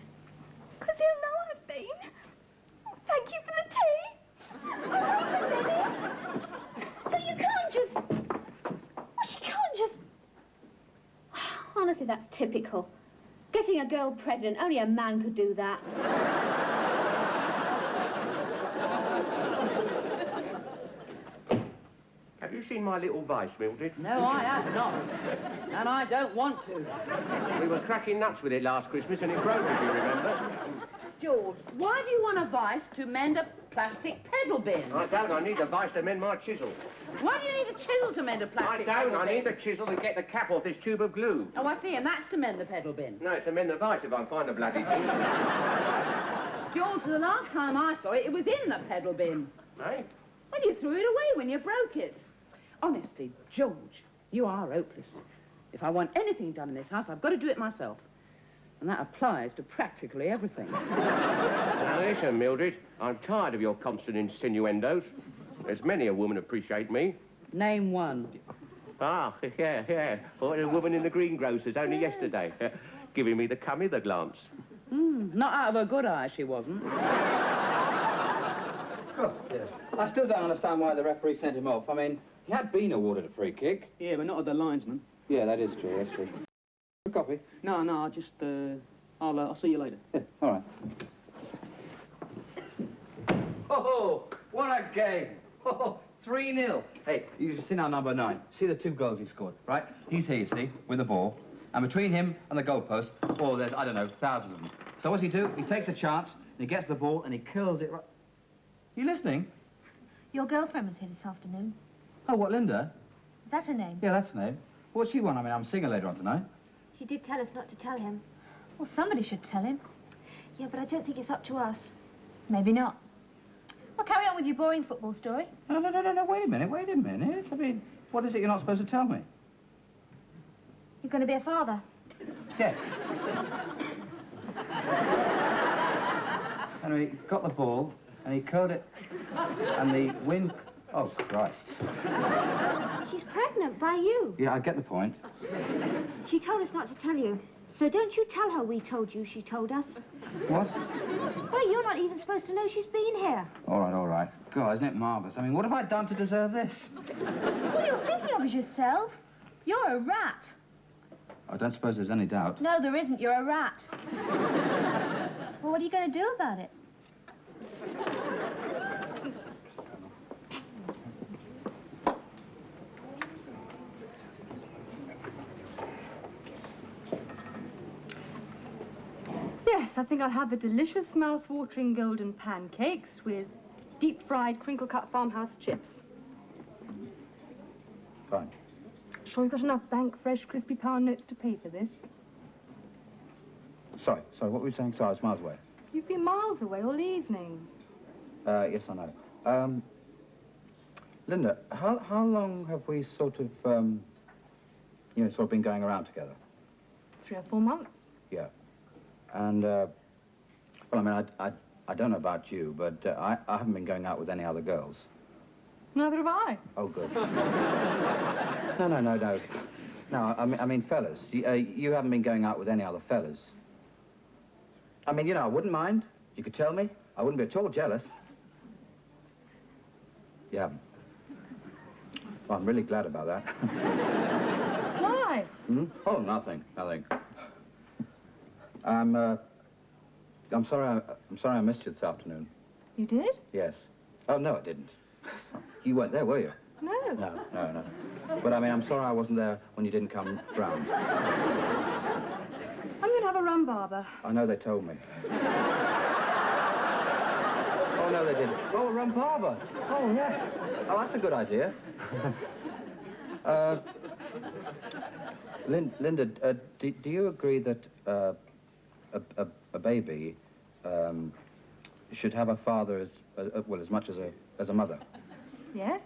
Because he'll know I've been. Oh, thank you for the tea. Oh, wait a minute. No, you can't just... Well, she can't just... Honestly, that's typical. Getting a girl pregnant, only a man could do that. Have you seen my little vice, Mildred? No, I have not. And I don't want to. We were cracking nuts with it last Christmas and it broke, if you remember. George, why do you want a vice to mend a plastic pedal bin? I don't. I need the vice to mend my chisel. Why do you need a chisel to mend a I plastic don't. pedal I bin? need the chisel to get the cap off this tube of glue. Oh, I see, and that's to mend the pedal bin. No, it's to mend the vice if I find the bloody thing. George, the last time I saw it, it was in the pedal bin. Eh? Well, you threw it away when you broke it. Honestly, George, you are hopeless. If I want anything done in this house, I've got to do it myself. And that applies to practically everything. Now listen, Mildred, I'm tired of your constant insinuendos. There's many a woman appreciate me. Name one. Ah, yeah. Or a woman in the greengrocer's only yesterday, giving me the come hither glance. Not out of her good eye, she wasn't. Oh, dear. I still don't understand why the referee sent him off. I mean, he had been awarded a free kick. Yeah, but not at the linesman. Yeah, that is true, that's true. A coffee? No, I'll just, I'll see you later. Yeah, all right. Oh, what a game! Oh, 3-0. Hey, you've seen our number 9. See the 2 goals he scored, right? He's here, you see, with the ball. And between him and the goalpost, oh, there's, I don't know, thousands of them. So what's he do? He takes a chance, and he gets the ball, and he curls it right... You listening? Your girlfriend was here this afternoon. Oh, what, Linda? Is that her name? Yeah, that's her name. What's she want? I mean, I'm seeing her later on tonight. She did tell us not to tell him. Well, somebody should tell him. Yeah, but I don't think it's up to us. Maybe not. Well, carry on with your boring football story. No, wait a minute. I mean, what is it you're not supposed to tell me? You're going to be a father. Yes. And he got the ball, and he curled it, and the wind... Oh, Christ. She's pregnant by you. Yeah, I get the point. She told us not to tell you. So don't you tell her we told you she told us. What? Well, you're not even supposed to know she's been here. All right. God, isn't it marvellous? I mean, what have I done to deserve this? All you're thinking of is yourself. You're a rat. I don't suppose there's any doubt. No, there isn't. You're a rat. Well, what are you going to do about it? Yes, I think I'll have the delicious, mouth-watering golden pancakes with deep-fried, crinkle-cut farmhouse chips. Fine. Sure you've got enough bank, fresh, crispy pound notes to pay for this? Sorry, what were you saying? Sorry, I was miles away. You've been miles away all evening. Yes, I know. Linda, how long have we sort of been going around together? 3 or 4 months. Yeah. And, well, Well, I mean, I don't know about you, but I haven't been going out with any other girls. Neither have I. Oh, good. No. No, I mean, fellas. You haven't been going out with any other fellas. I mean, you know, I wouldn't mind. You could tell me. I wouldn't be at all jealous. You haven't. Well, I'm really glad about that. Why? Hmm? Oh, nothing. I'm sorry I missed you this afternoon. You did? Yes. Oh, no, I didn't. You weren't there, were you? No. No. But, I mean, I'm sorry I wasn't there when you didn't come round. I'm going to have a rum barber. I know they told me. Oh, no, they didn't. Oh, a rum barber. Oh, yes. Oh, that's a good idea. Linda, do you agree that a baby should have a father as much as a mother? Yes.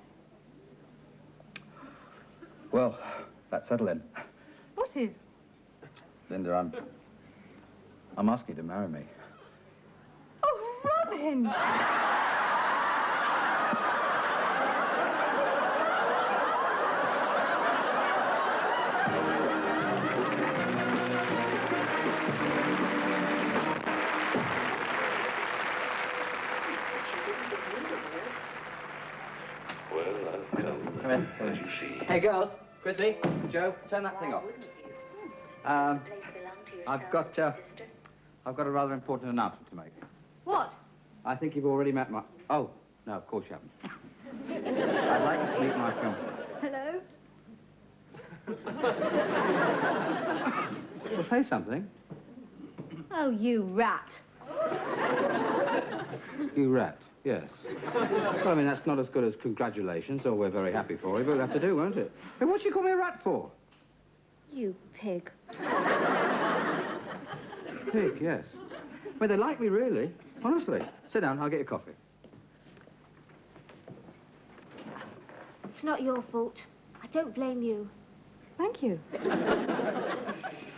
Well, that's settled in. What is? Linda, I'm asking you to marry me. Oh, Robin! Come in. Hey, girls. Chrissy, Joe, turn that thing off. I've got a rather important announcement to make. What? I think you've already met my... Oh, no, of course you haven't. I'd like you to meet my fiancée. Hello? Well, say something. Oh, you rat. You rat, yes. Well, I mean, that's not as good as congratulations, or we're very happy for you, but we'll have to do, won't it? Hey, what you call me a rat for? You pig. Pig, yes. Well, they like me, really. Honestly. Sit down, I'll get you coffee. It's not your fault. I don't blame you. Thank you.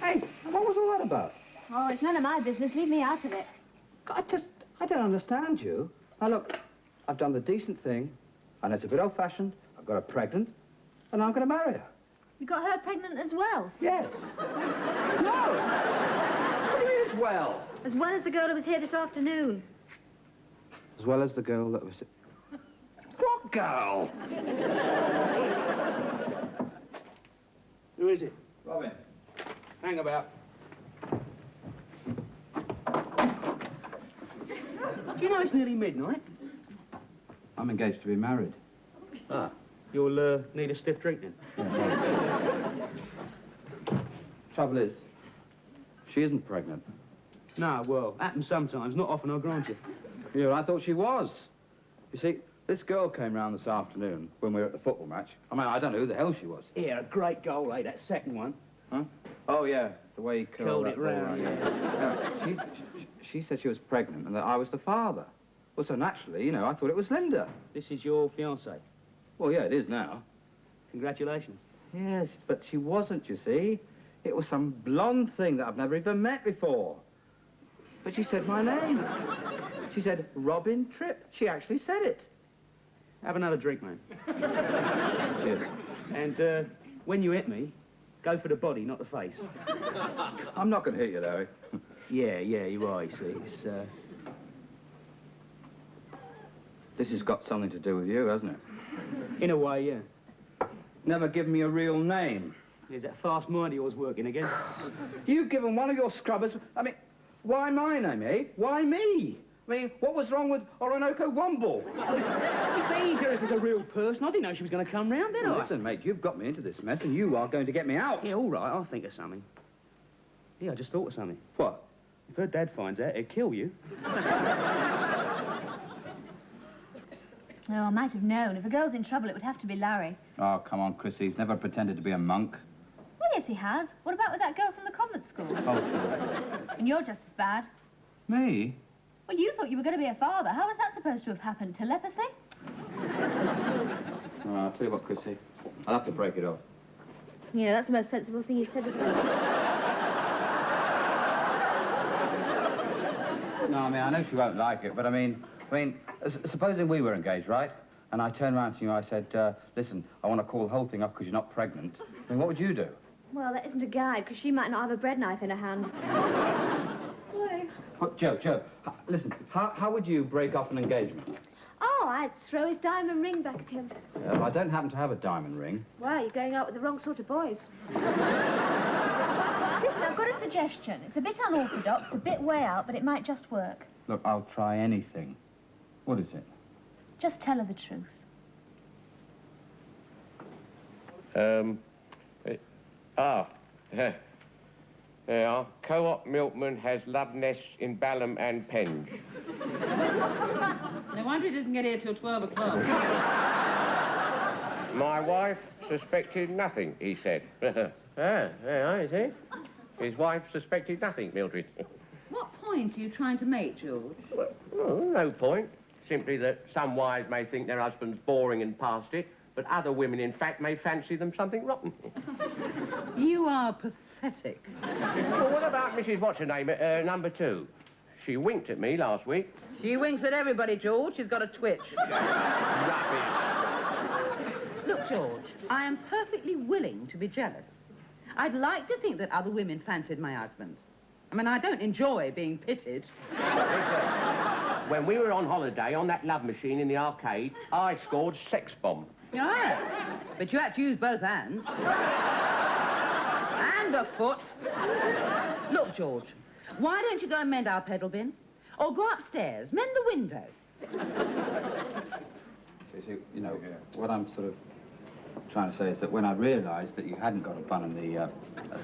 Hey, what was all that about? Oh, it's none of my business. Leave me out of it. I don't understand you. Now, look, I've done the decent thing, and it's a bit old-fashioned. I've got her pregnant, and I'm going to marry her. You got her pregnant as well? Yes. No! What do you mean as well? As well as the girl who was here this afternoon. As well as the girl that was... What girl? Who is it? Robin. Hang about. Do you know it's nearly midnight? I'm engaged to be married. Ah, you'll need a stiff drink then. Trouble is, she isn't pregnant. No, well, happens sometimes, not often, I'll grant you. Yeah, I thought she was. You see, this girl came round this afternoon when we were at the football match. I mean, I don't know who the hell she was. Yeah, a great goal, eh, that second one. Huh? Oh, yeah, the way he curled it that ball round. Yeah, she said she was pregnant and that I was the father. Well, so naturally, you know, I thought it was Linda. This is your fiancée? Well, yeah, it is now. Congratulations. Yes, but she wasn't, you see. It was some blonde thing that I've never even met before. But she said my name. She said Robin Tripp. She actually said it. Have another drink, man. Cheers. And when you hit me, go for the body, not the face. I'm not going to hit you, though. Yeah, you're right, see. It's, This has got something to do with you, hasn't it? in a way, yeah. Never given me a real name. Is that fast mind of yours working again? You've given one of your scrubbers... I mean, why my name, eh? Why me? I mean, what was wrong with Orinoco Womble? It's easier if it's a real person. I didn't know she was going to come round, did I? Listen, mate, you've got me into this mess, and you are going to get me out. Yeah, all right, I'll think of something. Yeah, I just thought of something. What? If her dad finds out, he'd kill you. Oh, I might have known. If a girl's in trouble, it would have to be Larry. Oh, come on, Chrissy. He's never pretended to be a monk. Well, yes, he has. What about with that girl from the convent school? Oh, true. And you're just as bad. Me? Well, you thought you were going to be a father. How was that supposed to have happened? Telepathy? Oh, I'll tell you what, Chrissy. I'll have to break it off. Yeah, that's the most sensible thing you've said, isn't it? No, I mean, I know she won't like it, but I mean, supposing we were engaged, right? And I turned around to you, I said, listen, I want to call the whole thing up because you're not pregnant. I mean, what would you do? Well, that isn't a guide, because she might not have a bread knife in her hand. Oh, Joe, listen, how would you break off an engagement? Oh, I'd throw his diamond ring back at him. Well, I don't happen to have a diamond ring. Well, you're going out with the wrong sort of boys. Listen, I've got a suggestion. It's a bit unorthodox, a bit way out, but it might just work. Look, I'll try anything. What is it? Just tell her the truth. Yeah, Co-op milkman has love nests in Balham and Penge. No wonder he doesn't get here till 12 o'clock. My wife suspected nothing, he said. I see. His wife suspected nothing, Mildred. What point are you trying to make, George? Well, no point. Simply that some wives may think their husband's boring and past it, but other women, in fact, may fancy them something rotten. You are pathetic. Well, what about Mrs. What's-her-name at number 2? She winked at me last week. She winks at everybody, George. She's got a twitch. Rubbish. Look, George, I am perfectly willing to be jealous. I'd like to think that other women fancied my husband. I mean, I don't enjoy being pitied. When we were on holiday on that love machine in the arcade, I scored sex bomb. Yeah, but you had to use both hands. And a foot. Look, George, why don't you go and mend our pedal bin? Or go upstairs, mend the window. You know, what I'm sort of trying to say is that when I realised that you hadn't got a bun in the,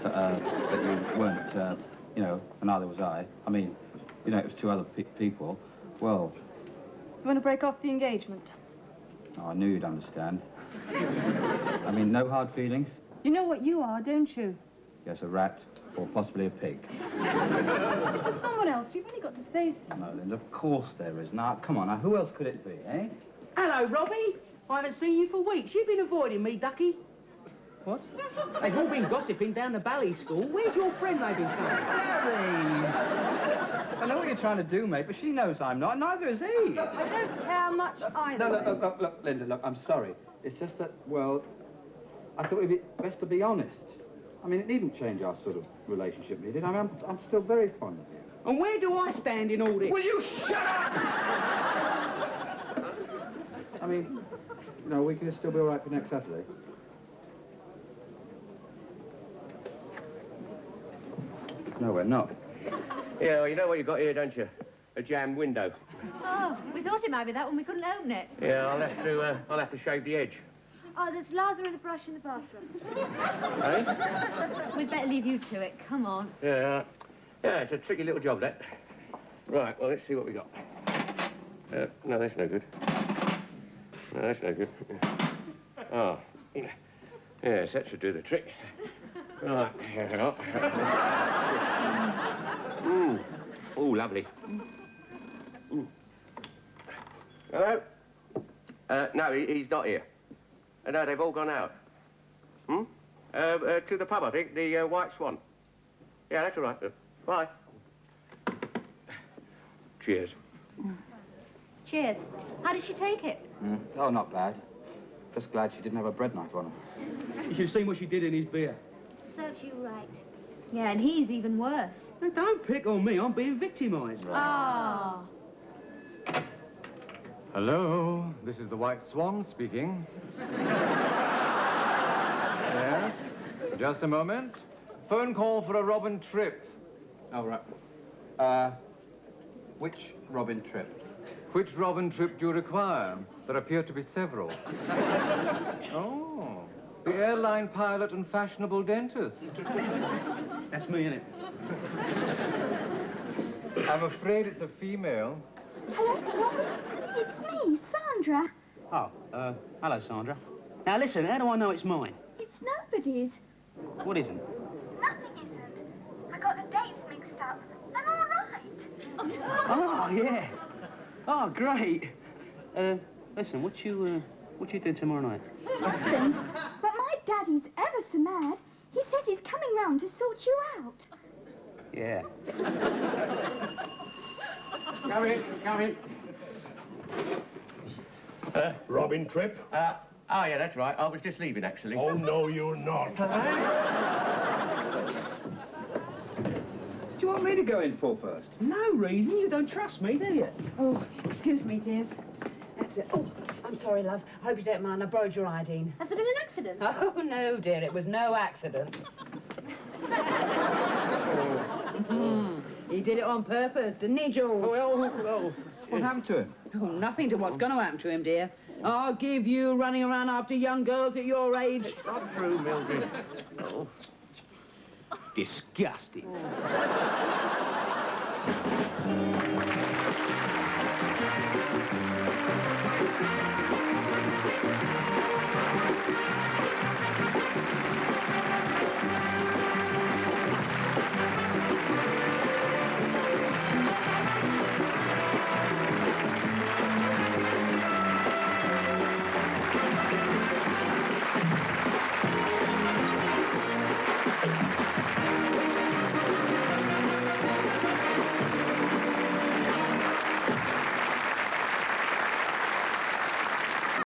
that you weren't, you know, and neither was I mean, you know, it was 2 other people, well... You want to break off the engagement? Oh, I knew you'd understand. I mean, no hard feelings? You know what you are, don't you? Yes, a rat, or possibly a pig. If there's someone else, you've only got to say so. No, Linda, of course there is. Now, come on, now, who else could it be, eh? Hello, Robbie. I haven't seen you for weeks. You've been avoiding me, ducky. What? They've all been gossiping down the Bally School. Where's your friend they've been saying? Harry! I know what you're trying to do, mate, but she knows I'm not, and neither is he. I don't care much either. No, look, Linda, look, I'm sorry. It's just that, well, I thought it'd be best to be honest. I mean, it needn't change our sort of relationship, did it? I mean, I'm still very fond of you. And where do I stand in all this? Will you shut up? I mean, you know, we can still be all right for next Saturday. No, we're not. Yeah, well, you know what you've got here, don't you? A jammed window. Oh, we thought it might be that one. We couldn't open it. Yeah, I'll have to shave the edge. Oh, there's lather and a brush in the bathroom. Eh? We'd better leave you to it. Come on. Yeah, it's a tricky little job, that. Right, well, let's see what we got. No, that's no good. No, that's no good. Oh, yes, that should do the trick. Right, here we are. Oh, lovely. Hello? No, he's not here. No, they've all gone out. To the pub, I think, the White Swan. Yeah, that's all right. Bye. Cheers. Cheers. How did she take it? Oh, not bad. Just glad she didn't have a bread knife on her. You should have seen what she did in his beer. Serves you right. Yeah, and he's even worse. Now, don't pick on me. I'm being victimised. Oh. Hello, this is the White Swan speaking. Yes, just a moment. Phone call for a Robin Tripp. Oh, right. Which Robin Tripp? Which Robin Tripp do you require? There appear to be several. Oh, the airline pilot and fashionable dentist. That's me, innit? I'm afraid it's a female. Hello, Robin. It's me, Sandra. Oh, hello, Sandra. Now, listen, how do I know it's mine? It's nobody's. What isn't? Nothing isn't. I got the dates mixed up. I'm all right. Oh, yeah. Oh, great. Listen, what you doing tomorrow night? Nothing. But my daddy's ever so mad. He says he's coming round to sort you out. Yeah. Come in, come in. Robin Tripp? Yeah, that's right. I was just leaving, actually. Oh, no, you're not. Do you want me to go in for first? No reason. You don't trust me, do you? Oh, excuse me, dears. That's it. Oh, I'm sorry, love. I hope you don't mind. I borrowed your iodine. Has there been an accident? Oh, no, dear. It was no accident. He did it on purpose, didn't he, George? Well, what happened to him? Oh, nothing to what's going to happen to him, dear. I'll give you running around after young girls at your age. It's not true, Mildred. Oh. Disgusting. Oh.